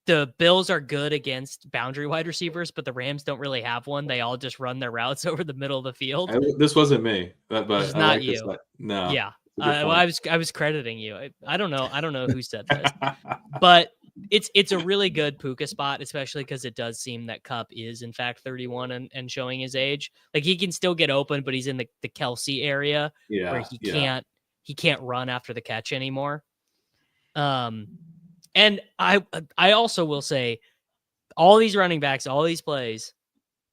the Bills are good against boundary wide receivers, but the Rams don't really have one. They all just run their routes over the middle of the field. This wasn't me, but it's I not like you. This. No. Yeah. I was crediting you. I don't know who said this, but it's a really good Puka spot, especially because it does seem that Kupp is in fact 31 and showing his age. Like, he can still get open, but he's in the Kelsey area where he can't run after the catch anymore. And I also will say, all these running backs, all these plays,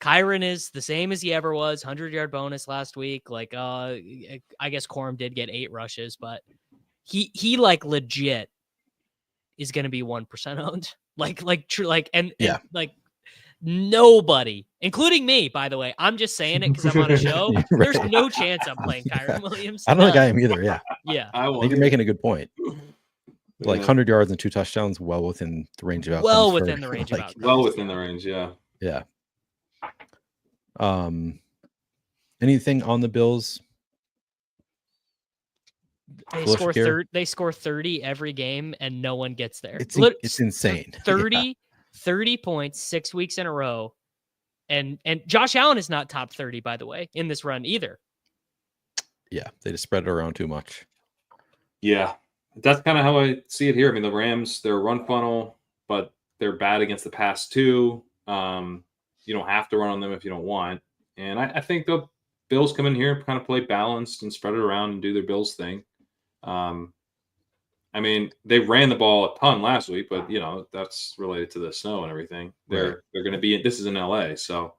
Kerrane is the same as he ever was. 100-yard bonus last week. Like, I guess Corum did get 8 rushes, but he like legit is going to be 1% owned. Like nobody, including me, by the way. I'm just saying it because I'm on a show. Right. There's no chance I'm playing Kerrane Williams. I don't think I am either. Yeah. Yeah. I think you're making a good point. Like 100 yards and 2 touchdowns, well within the range of outcomes. Well within the range of outcomes. Well within the range, yeah. Yeah. Anything on the Bills? They score 30 every game and no one gets there. It's insane. 30 points 6 weeks in a row. And Josh Allen is not top 30, by the way, in this run either. Yeah, they just spread it around too much. Yeah. That's kind of how I see it here. I mean, the Rams, they're a run funnel, but they're bad against the pass too. You don't have to run on them if you don't want. And I think the Bills come in here, kind of play balanced and spread it around and do their Bills thing. I mean, they ran the ball a ton last week, but that's related to the snow and everything. They're going to be. This is in LA, so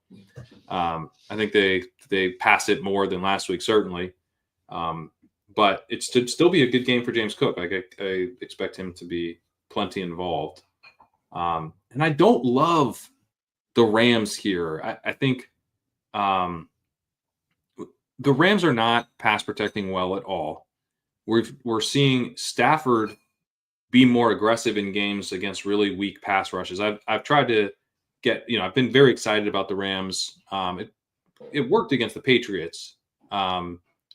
I think they pass it more than last week, certainly. But it should still be a good game for James Cook. I expect him to be plenty involved. And I don't love the Rams here. I think the Rams are not pass protecting well at all. We're seeing Stafford be more aggressive in games against really weak pass rushes. I've tried to get, I've been very excited about the Rams. It worked against the Patriots.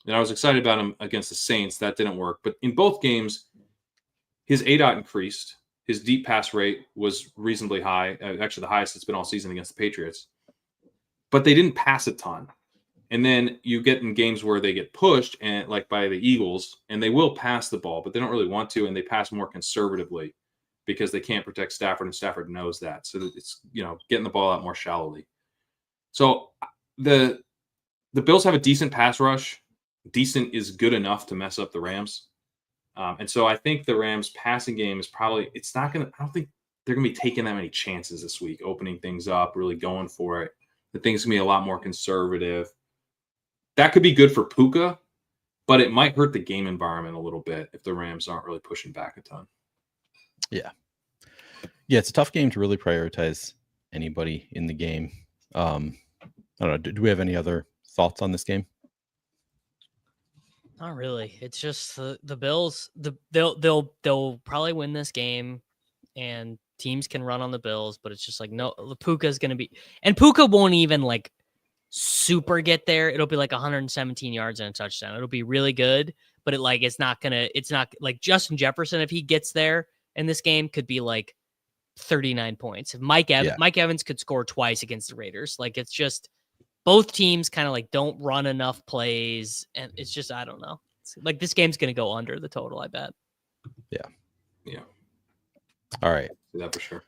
And I was excited about him against the Saints. That didn't work. But in both games, his ADOT increased. His deep pass rate was reasonably high. Actually, the highest it's been all season against the Patriots. But they didn't pass a ton. And then you get in games where they get pushed, and like by the Eagles, and they will pass the ball, but they don't really want to, and they pass more conservatively because they can't protect Stafford, and Stafford knows that. So it's, getting the ball out more shallowly. So the Bills have a decent pass rush. decent is good enough to mess up the Rams. And so I think the Rams passing game is probably, I don't think they're going to be taking that many chances this week, opening things up, really going for it. The thing's going to be a lot more conservative. That could be good for Puka, but it might hurt the game environment a little bit if the Rams aren't really pushing back a ton. Yeah. Yeah, it's a tough game to really prioritize anybody in the game. I don't know. Do we have any other thoughts on this game? Not really. It's just the Bills. They'll probably win this game, and teams can run on the Bills. But it's just like no, Puka's going to be, and Puka won't even like super get there. It'll be like 117 yards and a touchdown. It'll be really good, but it's not like Justin Jefferson. If he gets there in this game, could be like 39 points. If Mike Evans could score twice against the Raiders. Like it's just. Both teams kind of like don't run enough plays, and it's just I don't know. It's like this game's going to go under the total, I bet. Yeah. All right. Do that for sure.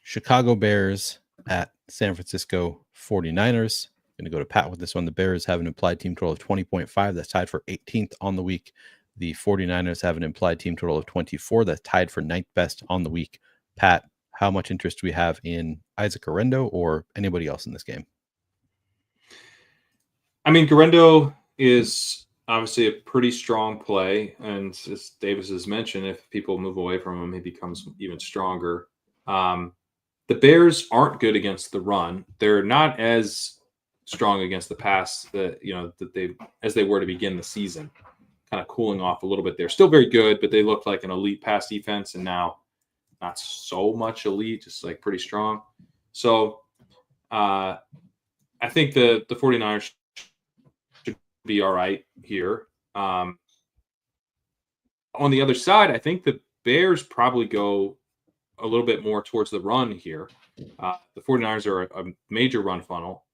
Chicago Bears at San Francisco 49ers. Going to go to Pat with this one. The Bears have an implied team total of 20.5. That's tied for 18th on the week. The 49ers have an implied team total of 24. That's tied for 9th best on the week. Pat, how much interest do we have in Isaac Guerendo or anybody else in this game? I mean, Guerendo is obviously a pretty strong play. And as Davis has mentioned, if people move away from him, he becomes even stronger. The Bears aren't good against the run. They're not as strong against the pass as they were to begin the season, kind of cooling off a little bit. They're still very good, but they look like an elite pass defense. And now not so much elite, just like pretty strong. So I think the 49ers be all right here. On the other side, I think the Bears probably go a little bit more towards the run here. The 49ers are a major run funnel.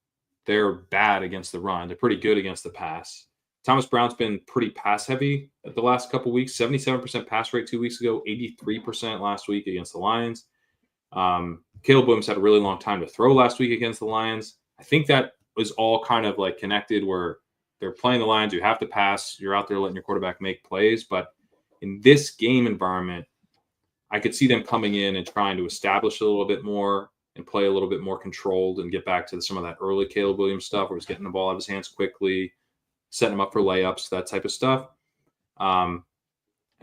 They're bad against the run. They're pretty good against the pass. Thomas Brown's been pretty pass heavy at the last couple weeks. 77% pass rate 2 weeks ago, 83% last week against the Lions. Caleb Williams had a really long time to throw last week against the Lions. I think that was all kind of like connected where they're playing the Lions. You have to pass. You're out there letting your quarterback make plays. But in this game environment, I could see them coming in and trying to establish a little bit more and play a little bit more controlled and get back to some of that early Caleb Williams stuff where he's getting the ball out of his hands quickly, setting him up for layups, that type of stuff. And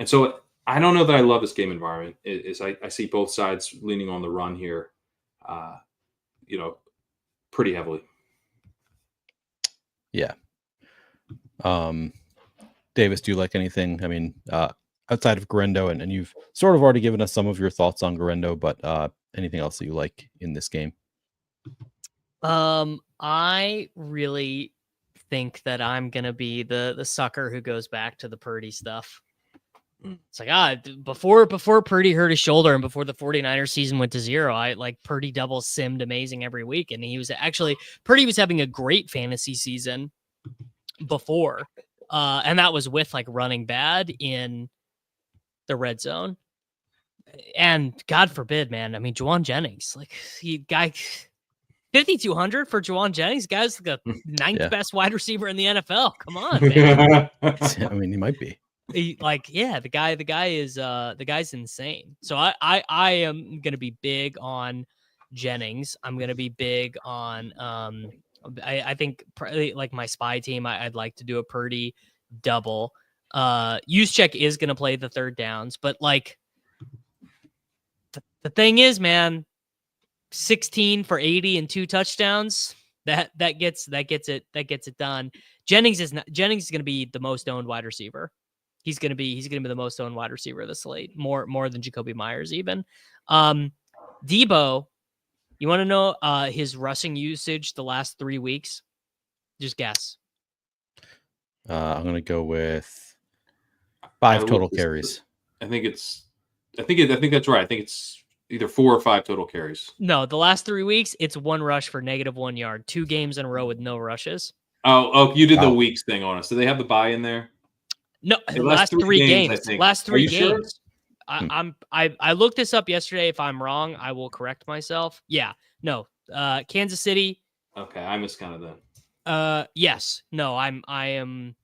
so I don't know that I love this game environment. I see both sides leaning on the run here, pretty heavily. Yeah. Davis, do you like anything? I mean, outside of Guerendo, and you've sort of already given us some of your thoughts on Guerendo, but anything else that you like in this game? I really think that I'm gonna be the sucker who goes back to the Purdy stuff. It's like before Purdy hurt his shoulder and before the 49ers season went to 0, I like Purdy double simmed amazing every week, and Purdy was having a great fantasy season before, and that was with like running bad in the red zone. And God forbid, man. I mean, Juwan Jennings, like 5,200 for Juwan Jennings. Guy's like the 9th best wide receiver in the NFL. Come on, man. I mean, he might be. The guy's insane. So I am gonna be big on Jennings. I'm gonna be big on I think like my spy team. I'd like to do a Purdy double. Juszczyk is gonna play the third downs, but like the thing is, man, 16 for 80 and 2 touchdowns. That gets it done. Jennings is gonna be the most owned wide receiver. He's gonna be the most owned wide receiver of the slate, more than Jacoby Myers even. Debo, you want to know his rushing usage the last 3 weeks? Just guess. I'm gonna go with 5 total carries. I think that's right. I think it's either 4 or 5 total carries. No, the last 3 weeks, it's 1 rush for -1 yard. 2 games in a row with no rushes. Oh, you did the weeks thing on us. Do they have the buy in there? No, the last 3 games. Last 3 games. Sure? I looked this up yesterday. If I'm wrong, I will correct myself. Yeah. No. Kansas City. Okay, I miscounted that. Yes. No, I am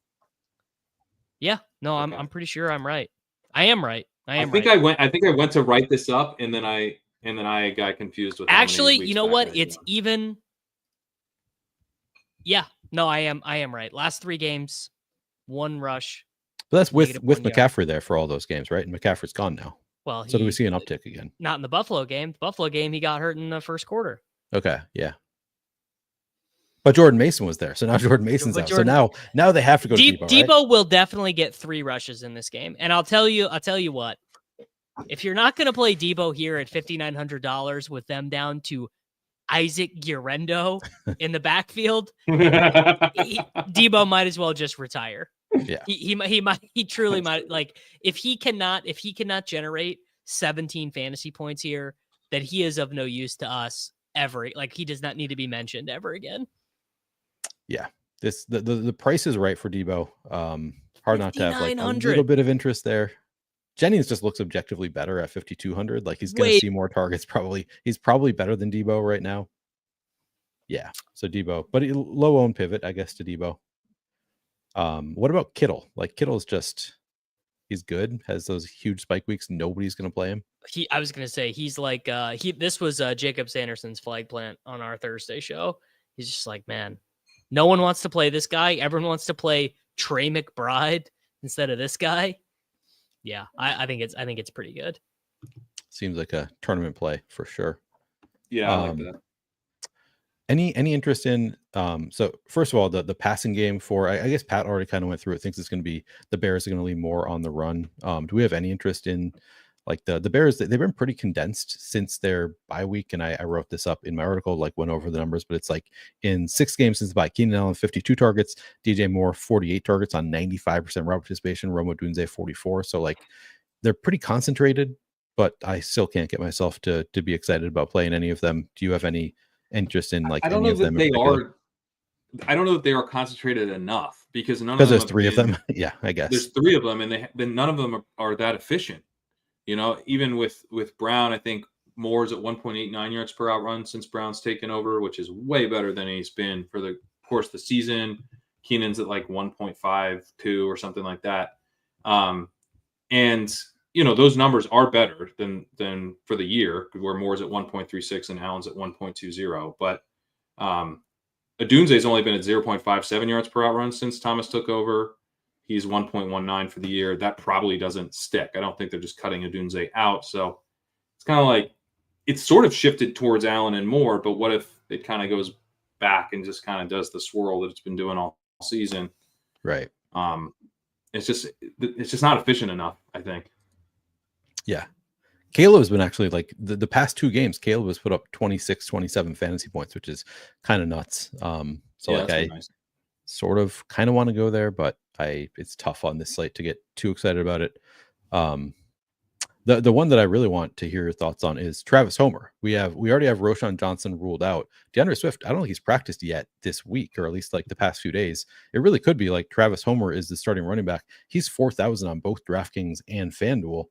Yeah. No, Okay. I'm pretty sure I'm right. I am right. I think I went to write this up, and then I got confused with. Actually, you know what? It's even. Yeah. No, I am right. Last 3 games, 1 rush. But that's with -1 McCaffrey yard. there for all those games, right? And McCaffrey's gone now. Well, so do we see an uptick again? Not in the Buffalo game. The Buffalo game, he got hurt in the first quarter. Okay, yeah. But Jordan Mason was there, so now Jordan Mason's out. So now they have to go to Debo. Debo right? will definitely get 3 rushes in this game, and I'll tell you what. If you're not going to play Debo here at $5,900 with them down to Isaac Guerendo in the backfield, Debo might as well just retire. Yeah, he truly might. Like if he cannot generate 17 fantasy points here, then he is of no use to us ever. Like he does not need to be mentioned ever again. Yeah, the price is right for Debo. Hard not to have like a 5,900. little bit of interest there. Jennings just looks objectively better at 5,200. Like he's going to see more targets. He's probably better than Debo right now. Yeah, so Debo, but low owned pivot, I guess, to Debo. What about Kittle? Like Kittle's he's good. Has those huge spike weeks. Nobody's going to play him. I was going to say he's like this was Jacob Sanderson's flag plant on our Thursday show. He's just like, man, no one wants to play this guy. Everyone wants to play Trey McBride instead of this guy. Yeah, I think it's pretty good. Seems like a tournament play for sure. Yeah, I like that. Any interest in so first of all the passing game for I guess Pat already kind of went through it, thinks it's going to be the Bears are going to lean more on the run. Do we have any interest in like the Bears? They've been pretty condensed since their bye week, and I wrote this up in my article, like went over the numbers, but it's like in 6 games since the bye, Keenan Allen 52 targets, DJ Moore 48 targets on 95% route participation, Rome Odunze 44. So like they're pretty concentrated, but I still can't get myself to be excited about playing any of them. Do you have any interest in like any of them? I don't know that they are concentrated enough because there's 3 of them. Yeah, I guess there's 3 of them, and none of them are that efficient. You know, even with Brown, I think Moore's at 1.89 yards per out run since Brown's taken over, which is way better than he's been for the course of the season. Keenan's at like 1.52 or something like that. And you know, those numbers are better than for the year, where Moore's at 1.36 and Allen's at 1.20. But Odunze's only been at 0.57 yards per out run since Thomas took over. He's 1.19 for the year. That probably doesn't stick. I don't think they're just cutting Odunze out. So it's kind of like it's sort of shifted towards Allen and Moore, but what if it kind of goes back and just kind of does the swirl that it's been doing all season? Right. It's just not efficient enough, I think. Yeah. Caleb's been actually like the past 2 games, Caleb has put up 26, 27 fantasy points, which is kind of nuts. Nice. Sort of kind of want to go there, but it's tough on this slate to get too excited about it. The one that I really want to hear your thoughts on is Travis Homer. We already have Roschon Johnson ruled out. DeAndre Swift, I don't think he's practiced yet this week, or at least like the past few days. It really could be like Travis Homer is the starting running back. He's 4,000 on both DraftKings and FanDuel.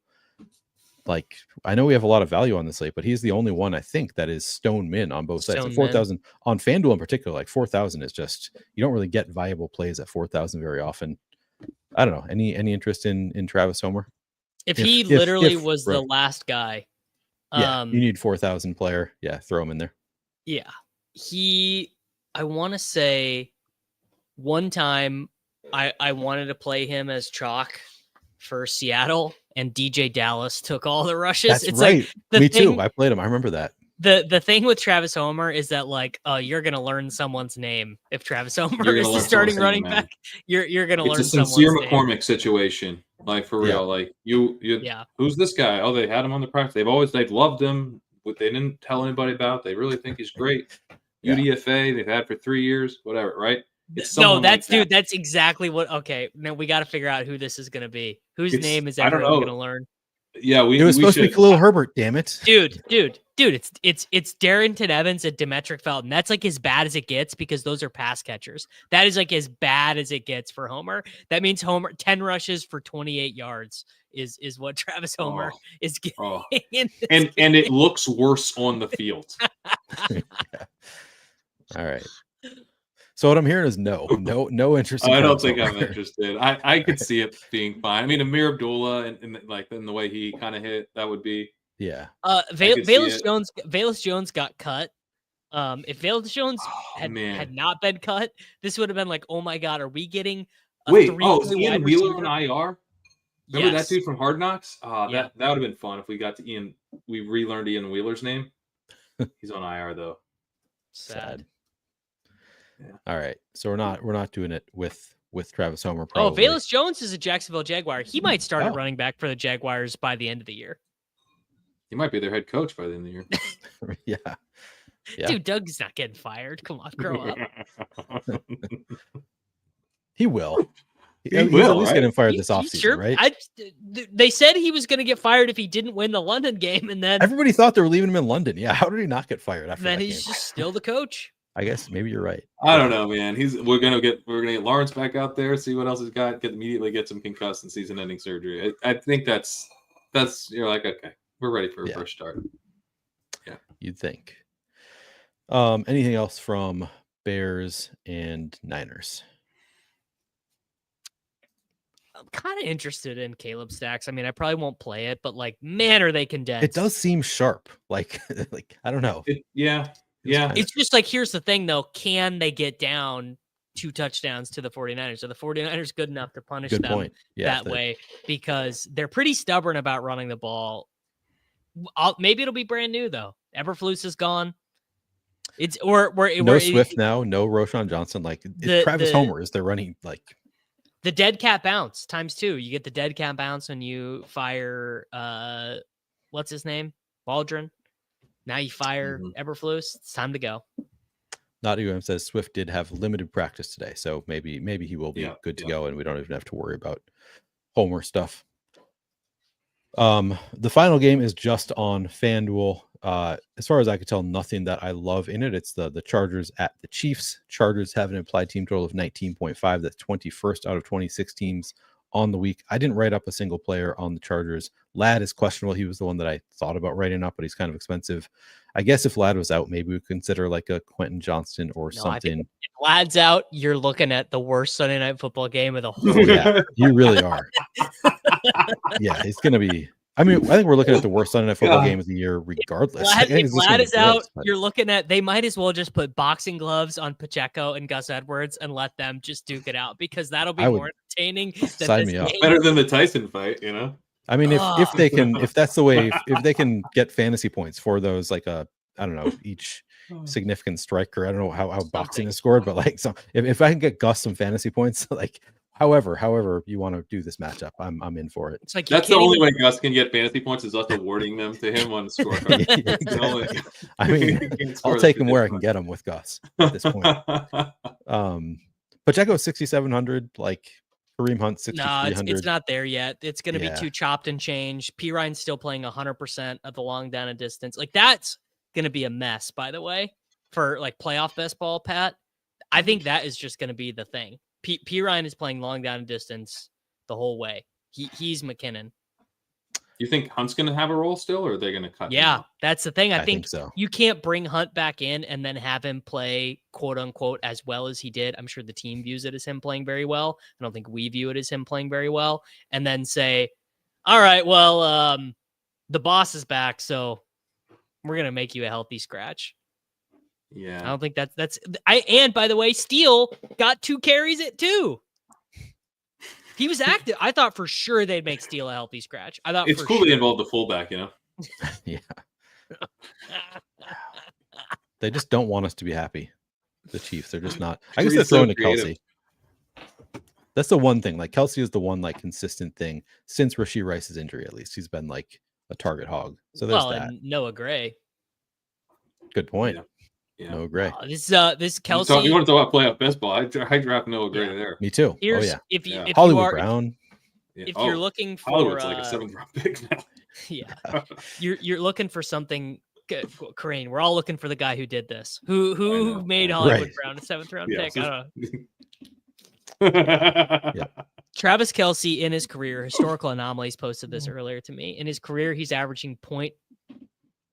Like I know we have a lot of value on this slate, but he's the only one I think that is stone min on both sides. Like 4,000 on FanDuel in particular, like 4,000 is just, you don't really get viable plays at 4,000 very often. I don't know. Any interest in Travis Homer? If he literally was the last guy. Yeah, you need 4,000 player. Yeah, throw him in there. Yeah. I want to say one time I wanted to play him as chalk for Seattle, and DJ Dallas took all the rushes. That's right. Like Me too. I played him. I remember that. The thing with Travis Homer is that like, you're going to learn someone's name. If Travis Homer is the starting running back, you're going to learn someone's name. It's a Sincere McCormick situation. Like for real, yeah. Like you, who's this guy? Oh, they had him on the practice. They've loved him, but they didn't tell anybody about. They really think he's great. UDFA, they've had for 3 years, whatever, right? That's exactly what. Okay, now we got to figure out who this is going to be. Whose name is everyone going to learn? Yeah, it was supposed to be Khalil Herbert. Damn it, dude! It's Darrington Evans and Demetric Felton. That's like as bad as it gets because those are pass catchers. That is like as bad as it gets for Homer. That means Homer 10 rushes for 28 yards is what Travis Homer is getting. And it looks worse on the field. Yeah. All right. So what I'm hearing is no interest. I don't think I'm interested. I could see it being fine. I mean, Amir Abdullah and like in the way he kind of hit, that would be. Yeah. Velus Jones got cut. If Velus Jones had not been cut, this would have been like, oh my god, are we getting is Ian Wheeler on IR? Remember that dude from Hard Knocks? That would have been fun if we got to Ian. We relearned Ian Wheeler's name. He's on IR though. Sad. Yeah. All right, so we're not doing it with Travis Homer. Probably. Velus Jones is a Jacksonville Jaguar. He might start at running back for the Jaguars by the end of the year. He might be their head coach by the end of the year. Yeah. Dude, Doug's not getting fired. Come on, grow up. He will. He's at least getting fired this offseason, right? They said he was going to get fired if he didn't win the London game, and then everybody thought they were leaving him in London. Yeah, how did he not get fired after then that he's game? Just still the coach. I guess maybe you're right. I don't know, man. We're gonna get Lawrence back out there, see what else he's got, immediately get some concussed and season-ending surgery. I think that's you're like, okay, we're ready for a fresh start. Yeah, you'd think. Anything else from Bears and Niners? I'm kind of interested in Caleb Stacks. I mean, I probably won't play it, but like, man, are they condensed? It does seem sharp. Like I don't know. Yeah. It's just like, here's the thing though. Can they get down 2 touchdowns to the 49ers? Are the 49ers good enough to punish them that way? Because they're pretty stubborn about running the ball. Maybe it'll be brand new though. Eberflus is gone. It's no Swift now, no Roshan Johnson. Like Travis Homer is they're running like the dead cat bounce ×2. You get the dead cat bounce when you fire what's his name? Waldron. Now you fire Eberflus. It's time to go. Not UM says Swift did have limited practice today, so maybe he will be good to go, and we don't even have to worry about Homer stuff. The final game is just on FanDuel. As far as I could tell, nothing that I love in it. It's the Chargers at the Chiefs. Chargers have an implied team total of 19.5. That's 21st out of 26 teams on the week. I didn't write up a single player on the Chargers. Ladd is questionable. He was the one that I thought about writing up, but he's kind of expensive. I guess if Ladd was out, maybe we consider like a Quentin Johnston or something. If Ladd's out, you're looking at the worst Sunday night football game of the whole year. You really are. Yeah, it's going to be. I mean, I think we're looking at the worst Sunday night football game of the year, regardless. If Ladd is out, you're looking at. They might as well just put boxing gloves on Pacheco and Gus Edwards and let them just duke it out, because that'll be more entertaining. Sign me up. Better than the Tyson fight, you know. I mean, if they can, if that's the way, if they can get fantasy points for those, like I don't know, each significant striker. I don't know how boxing is scored, but like, so if I can get Gus some fantasy points, like. However you want to do this matchup, I'm in for it. It's like that's the only way Gus can get fantasy points is us awarding them to him on the scorecard. Exactly. I mean, I'll take him where I can get him with Gus at this point. Pacheco 6,700, like Kareem Hunt 6,300. No, it's not there yet. It's going to be too chopped and changed. P. Ryan's still playing 100% of the long down and distance. Like that's going to be a mess, by the way, for like playoff best ball, Pat. I think that is just going to be the thing. P. Ryan is playing long down and distance the whole way. He's McKinnon. You think Hunt's going to have a role still, or are they going to cut him out? That's the thing. I think so. You can't bring Hunt back in and then have him play, quote unquote, as well as he did. I'm sure the team views it as him playing very well. I don't think we view it as him playing very well. And then say, all right, well, the boss is back, so we're going to make you a healthy scratch. Yeah, I don't think and by the way, Steele got 2 carries it too. He was active. I thought for sure they'd make Steele a healthy scratch. I thought it's cool to involve the fullback, you know. Yeah. They just don't want us to be happy. The Chiefs, they're just not. I guess they're throwing to Kelsey. That's the one thing. Like Kelsey is the one like consistent thing since Rashee Rice's injury. At least he's been like a target hog. So there's that. And Noah Gray. Good point. Yeah. Noah Gray. This Kelsey. You want to talk about playoff best ball? I draft Noah Gray there. Me too. If Hollywood Brown. If you're looking for Hollywood's like a 7th round pick now. Yeah. You're looking for something. Kerrane, we're all looking for the guy who did this. Who made Hollywood Brown a 7th round pick? I don't know. Travis Kelce in his career, Historical Anomalies posted this earlier to me. In his career, he's averaging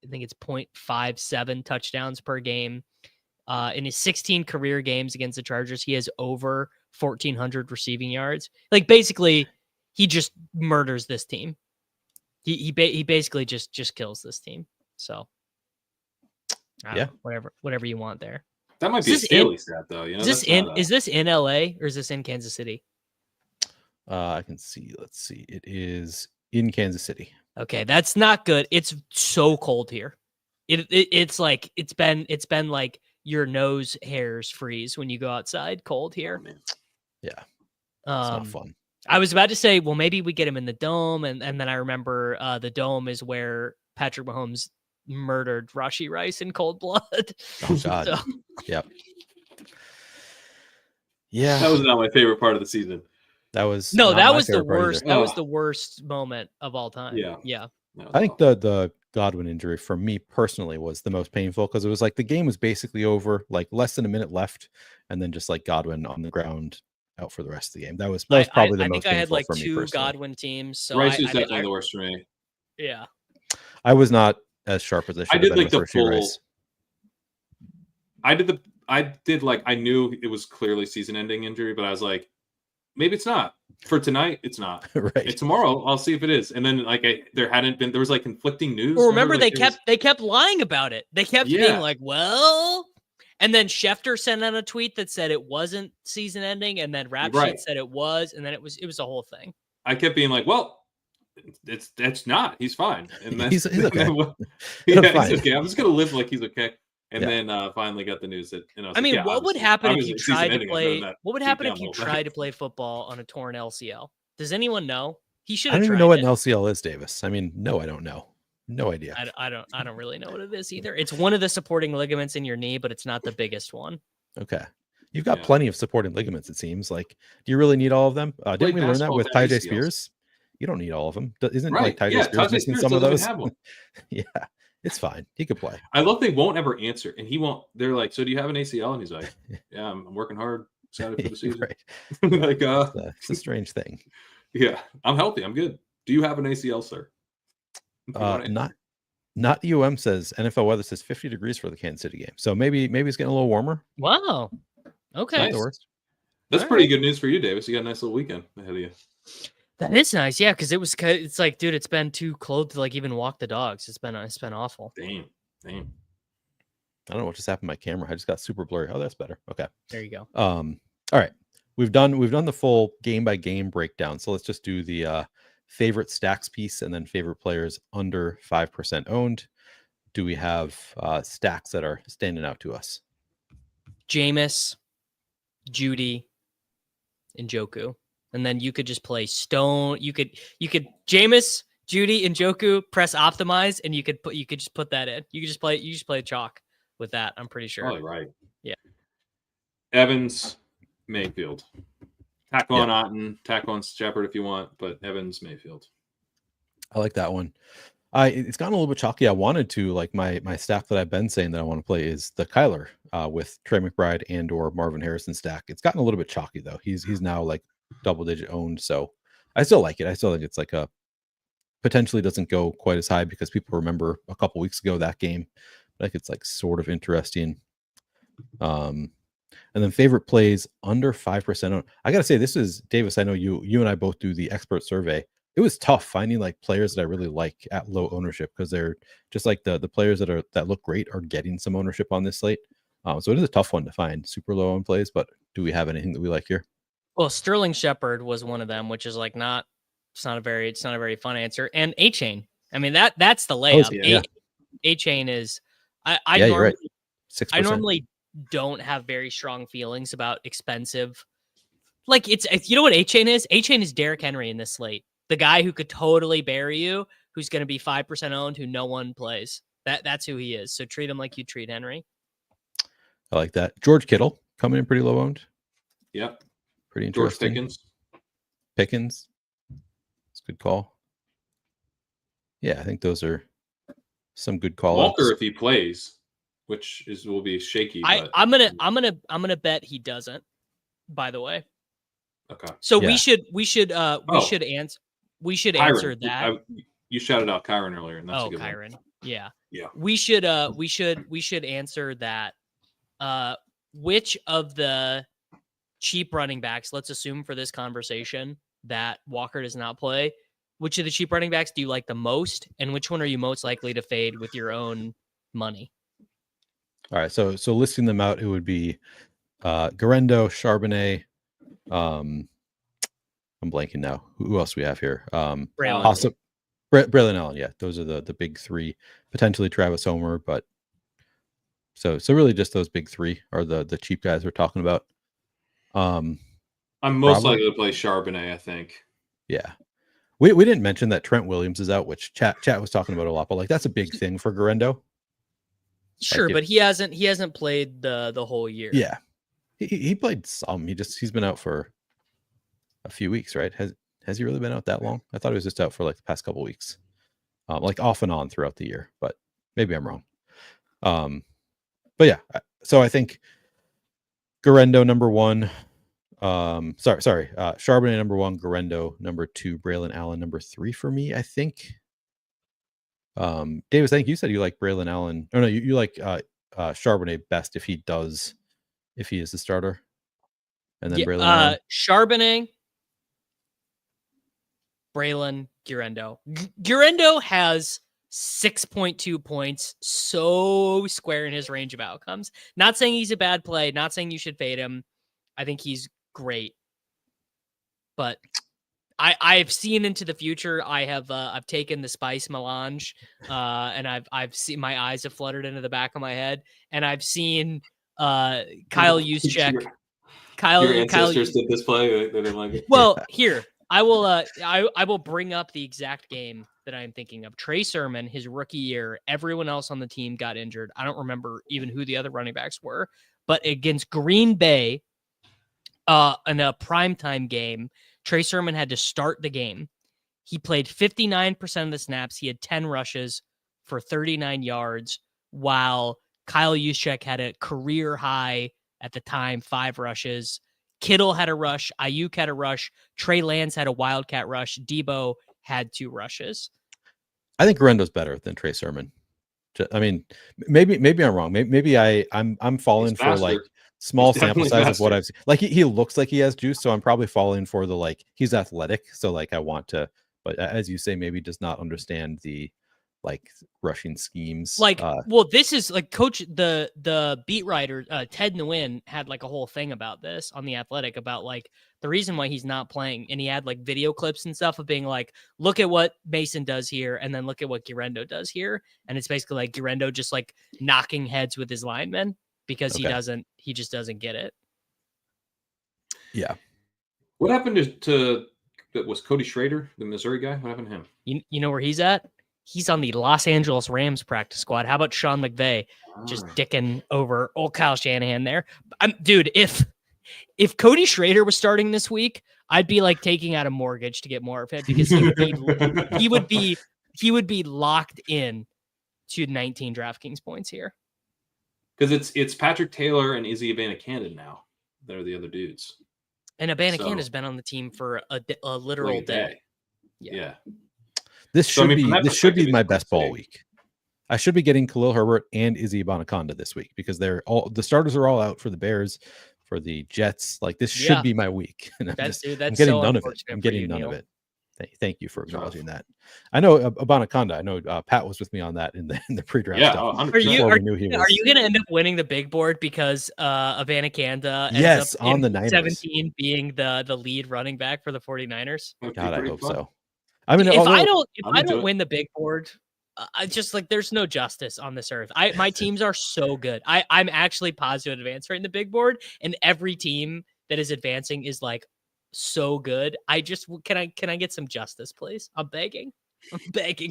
I think it's 0.57 touchdowns per game. In his 16 career games against the Chargers, he has over 1,400 receiving yards. Like basically, he just murders this team. He basically just kills this team. So whatever you want there. That might be a Staley stat though. You know, is this in LA or is this in Kansas City? I can see. Let's see. It is in Kansas City. Okay, that's not good. It's so cold here. It's like it's been like your nose hairs freeze when you go outside. Cold here. Oh, yeah, it's not fun. I was about to say, well, maybe we get him in the dome, and then I remember the dome is where Patrick Mahomes murdered Rashee Rice in cold blood. Oh God. So. Yep. Yeah, that was not my favorite part of the season. That was that was the worst. That was the worst moment of all time. Yeah. I think the Godwin injury for me personally was the most painful because it was like the game was basically over, like less than a minute left, and then just like Godwin on the ground out for the rest of the game. That was probably the most painful for me. I think I had like 2 Godwin teams. So Rice was definitely the worst for me. Yeah, I was not as sharp as I should. I did like the full. Rice. I knew it was clearly season-ending injury, but I was like, maybe it's not. For tonight, it's not. Right. Tomorrow, I'll see if it is. And then there was like conflicting news. Well, remember they kept lying about it. They kept being like, well, and then Schefter sent out a tweet that said it wasn't season ending, and then Rap Sheet said it was, and then it was a whole thing. I kept being like, well, that's not. He's fine. And then he's okay. Fine. He's okay. I'm just gonna live like he's okay. And then finally got the news that what would happen if you tried to play? What would happen if you tried to play football on a torn LCL? Does anyone know? He should. I don't even know what an LCL is, Davis. I mean, no, I don't know. No idea. I don't really know what it is either. It's one of the supporting ligaments in your knee, but it's not the biggest one. Okay. You've got plenty of supporting ligaments, it seems. Like, do you really need all of them? Didn't we learn that with Tyjae Spears? You don't need all of them. Isn't like Tyjae Spears missing some of those? Yeah. It's fine. He could play. I love they won't ever answer, and he won't. They're like, "So do you have an ACL?" And he's like, "Yeah, I'm working hard. Excited for the season." Right. Like, it's a strange thing. Yeah, I'm healthy. I'm good. Do you have an ACL, sir? Not UM says NFL weather says 50 degrees for the Kansas City game. So maybe it's getting a little warmer. Wow. Okay. Nice. The worst. That's pretty good news for you, Davis. You got a nice little weekend ahead of you. That is nice, yeah, because it's like, dude, it's been too cold to like even walk the dogs. It's been awful. Damn. I don't know what just happened to my camera. I just got super blurry. Oh, that's better. Okay. There you go. All right. We've done the full game by game breakdown. So let's just do the favorite stacks piece and then favorite players under 5% owned. Do we have stacks that are standing out to us? Jameis, Judy, and Njoku. And then you could just play Stone. You could Jameis, Judy, and Njoku, press optimize, and you could just put that in. You just play chalk with that. I'm pretty sure. Probably right. Yeah. Evans, Mayfield. Tack on Otten, tack on Shepard if you want, but Evans, Mayfield. I like that one. It's gotten a little bit chalky. I wanted to, like, my stack that I've been saying that I want to play is the Kyler with Trey McBride and or Marvin Harrison stack. It's gotten a little bit chalky though. He's now like double digit owned, so I still like it. I still think it's like a potentially doesn't go quite as high because people remember a couple weeks ago that game. Like it's like sort of interesting. And then favorite plays under 5% owned. I gotta say, this is Davis. I know you and I both do the expert survey. It was tough finding like players that I really like at low ownership because they're just like the players that look great are getting some ownership on this slate. So it is a tough one to find super low owned plays. But do we have anything that we like here? Well, Sterling Shepard was one of them, which is like it's not a very fun answer. And A-Chain. I mean, that's the layup. A-Chain is you're right. 6%. I normally don't have very strong feelings about expensive. Like you know what A-Chain is? A-Chain is Derrick Henry in this slate. The guy who could totally bury you, who's going to be 5% owned, who no one plays. That's who he is. So treat him like you treat Henry. I like that. George Kittle coming in pretty low owned. Yep. Pretty interesting. George Pickens. It's a good call. Yeah, I think those are some good calls. Walker, if he plays, which will be shaky. I'm gonna bet he doesn't. By the way. Okay. So we should answer that. You shouted out Kerrane earlier, and that's a good Kerrane. one. Yeah. We should answer that which of the cheap running backs, let's assume for this conversation that Walker does not play, which of the cheap running backs do you like the most, and which one are you most likely to fade with your own money? All right, so listing them out, it would be Guerendo, Charbonnet. I'm blanking now. Who else we have here? Braylon Allen. Yeah, those are the big three. Potentially Travis Homer, but so really just those big three are the cheap guys we're talking about. I'm most likely to play Charbonnet, I think. Yeah. We didn't mention that Trent Williams is out, which chat was talking about a lot, but like that's a big thing for Guerendo. Sure, but he hasn't played the whole year. Yeah. He played some. He's been out for a few weeks, right? Has he really been out that long? I thought he was just out for like the past couple weeks. Like off and on throughout the year, but maybe I'm wrong. But yeah, so I think Guerendo number 1. Charbonnet number 1, Guerendo number 2, Braylon Allen number 3 for me, I think. Davis, I think you said you like Braylon Allen. Oh no, you like Charbonnet best if he is the starter. And then Braylon Allen. Charbonnet, Braylon, Guerendo. Guerendo has 6.2 points, so square in his range of outcomes. Not saying he's a bad play, not saying you should fade him. I think he's great. But I've seen into the future. I've taken the spice melange, and I've seen, my eyes have fluttered into the back of my head, and I've seen Kyle Juszczyk. Your ancestors did this play. They didn't like it. Well, here I will bring up the exact game that I'm thinking of. Trey Sermon, his rookie year, everyone else on the team got injured. I don't remember even who the other running backs were, but against Green Bay, in a primetime game, Trey Sermon had to start the game. He played 59% of the snaps. He had 10 rushes for 39 yards, while Kyle Juszczyk had a career high at the time, 5 rushes. Kittle had a rush. Ayuk had a rush. Trey Lance had a wildcat rush. Debo had 2 rushes. I think Guerendo's better than Trey Sermon. I mean, maybe I'm wrong. Maybe I'm falling for like small sample size of what I've seen. Like he looks like he has juice, so I'm probably falling for the like he's athletic, so like I want to. But as you say, maybe does not understand the like rushing schemes. Like, well, this is like coach the beat writer Ted Nguyen had like a whole thing about this on The Athletic about like the reason why he's not playing, and he had like video clips and stuff of being like, look at what Mason does here, and then look at what Guerendo does here, and it's basically like Guerendo just like knocking heads with his linemen because he just doesn't get it. Yeah. What happened to was Cody Schrader, the Missouri guy? What happened to him? You know where he's at? He's on the Los Angeles Rams practice squad. How about Sean McVay just dicking over old Kyle Shanahan there? Dude, if Cody Schrader was starting this week, I'd be like taking out a mortgage to get more of him because he would be locked in to 19 DraftKings points here. Because it's Patrick Taylor and Izzy Abanikanda now. They're the other dudes. And Abanikanda's been on the team for a literal like a day. Yeah. This should be my best ball week. I should be getting Khalil Herbert and Izzy Abanikanda this week because the starters are all out for the Bears, for the Jets. Like this should be my week. And I'm getting so none of it. I'm getting none of it. Thank you for acknowledging that. I know Abanikanda. I know Pat was with me on that in the pre-draft stuff. Are you going to end up winning the big board because Abanikanda ends up on the Niners 17 being the lead running back for the 49ers? God, I hope so. I mean, if I don't win the big board, I just like there's no justice on this earth. My teams are so good. I'm actually positive advance rate in the big board, and every team that is advancing is like so good. I just can I get some justice, please? I'm begging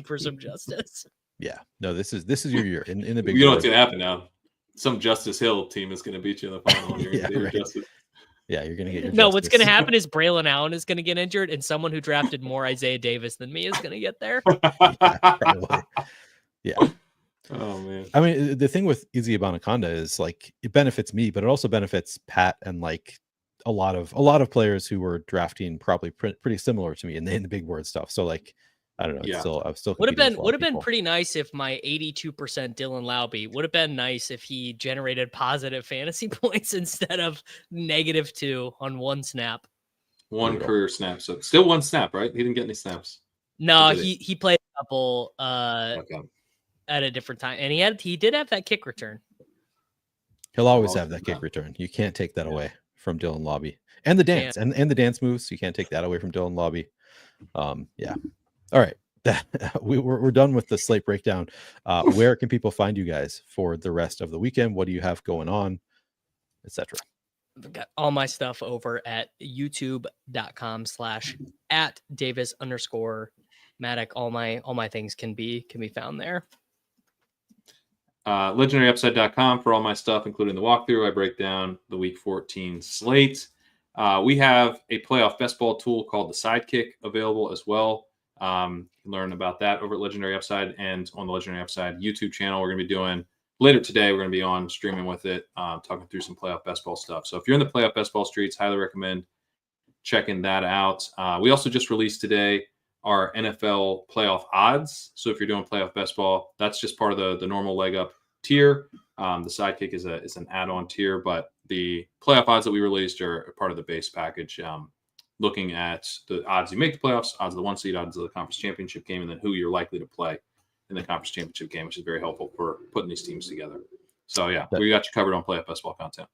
for some justice. Yeah, no, this is your year in the big. You know what's gonna happen now? Some Justice Hill team is gonna beat you in the final. You're gonna right. Justice. Yeah, you're gonna get your. No, what's gonna happen is Braylon Allen is gonna get injured, and someone who drafted more Isaiah Davis than me is gonna get there. Yeah, probably. Yeah. Oh man. I mean, the thing with Izzy Abanikanda is like it benefits me, but it also benefits Pat and like a lot of players who were drafting probably pretty similar to me in the big board stuff. So like I don't know. It's Yeah. I'm still Would have competing with a lot of been people. pretty nice if my 82% Dylan Laube would have been nice if he generated positive fantasy points instead of -2 on one snap. One Brutal. career snap. So still one snap, right? He didn't get any snaps. No, Or did he played a couple Okay. at a different time, and he did have that kick return. He'll always Always have that have kick that. return. You can't take that away from Dylan Laube. And the dance and the dance moves. You can't take that away from Dylan Laube. Yeah. All right. We're done with the slate breakdown. Where can people find you guys for the rest of the weekend? What do you have going on, etc.? I've got all my stuff over at youtube.com/@Davis_Mattek. All my things can be found there. LegendaryUpside.com for all my stuff, including the walkthrough. I break down the Week 14 slate. We have a playoff best ball tool called the Sidekick available as well. You can learn about that over at Legendary Upside and on the Legendary Upside YouTube channel. We're going to be doing later today. We're going to be on streaming with it, talking through some playoff best ball stuff. So if you're in the playoff best ball streets, highly recommend checking that out. We also just released today our NFL playoff odds. So if you're doing playoff best ball, that's just part of the normal leg up tier. The Sidekick is an add-on tier, but the playoff odds that we released are part of the base package. Looking at the odds you make the playoffs, odds of the 1 seed, odds of the conference championship game, and then who you're likely to play in the conference championship game, which is very helpful for putting these teams together. So yeah, we got you covered on playoff best ball content.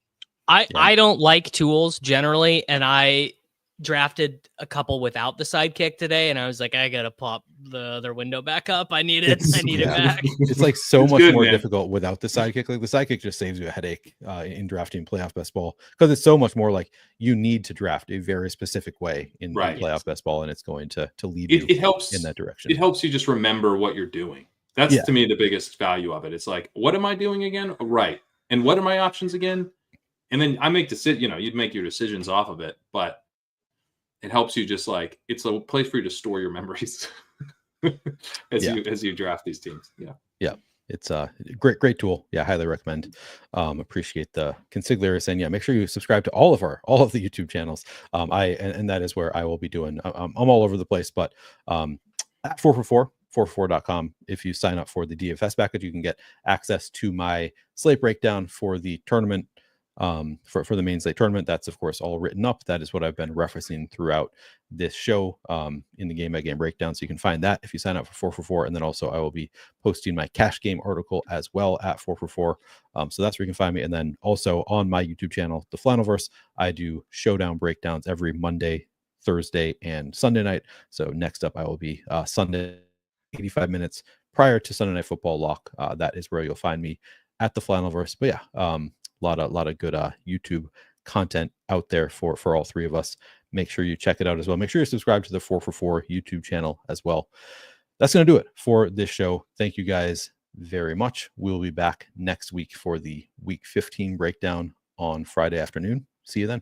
I don't like tools generally, and I drafted a couple without the Sidekick today, and I was like, I gotta pop the other window back up. I need it back. It's like so It's much good, more man. difficult without the Sidekick. Like the Sidekick just saves you a headache in drafting playoff best ball, because it's so much more like you need to draft a very specific way in playoff best ball, and it's going to lead you It helps in that direction. It helps you just remember what you're doing. That's to me the biggest value of it. It's like, what am I doing again? Right. And what are my options again? And then I make you'd make your decisions off of it, but it helps you just like, it's a place for you to store your memories as you draft these teams. Yeah. It's a great tool. Yeah, highly recommend. Appreciate the consigliere, and make sure you subscribe to all of the YouTube channels. And that is where I will be doing. I'm all over the place, but at 444.com, if you sign up for the DFS package, you can get access to my slate breakdown for the tournament. For the main slate tournament, that's of course all written up. That is what I've been referencing throughout this show in the game by game breakdown. So you can find that if you sign up for 444, and then also I will be posting my cash game article as well at 444. So that's where you can find me. And then also on my YouTube channel, The Flannelverse, I do showdown breakdowns every Monday, Thursday, and Sunday night. So next up, I will be Sunday, 85 minutes prior to Sunday Night Football lock. That is where you'll find me at The Flannelverse. But yeah, lot of good YouTube content out there for all three of us. Make sure you check it out as well. Make sure you subscribe to the 444 YouTube channel as well. That's going to do it for this show. Thank you guys very much. We'll be back next week for the Week 15 breakdown on Friday afternoon. See you then.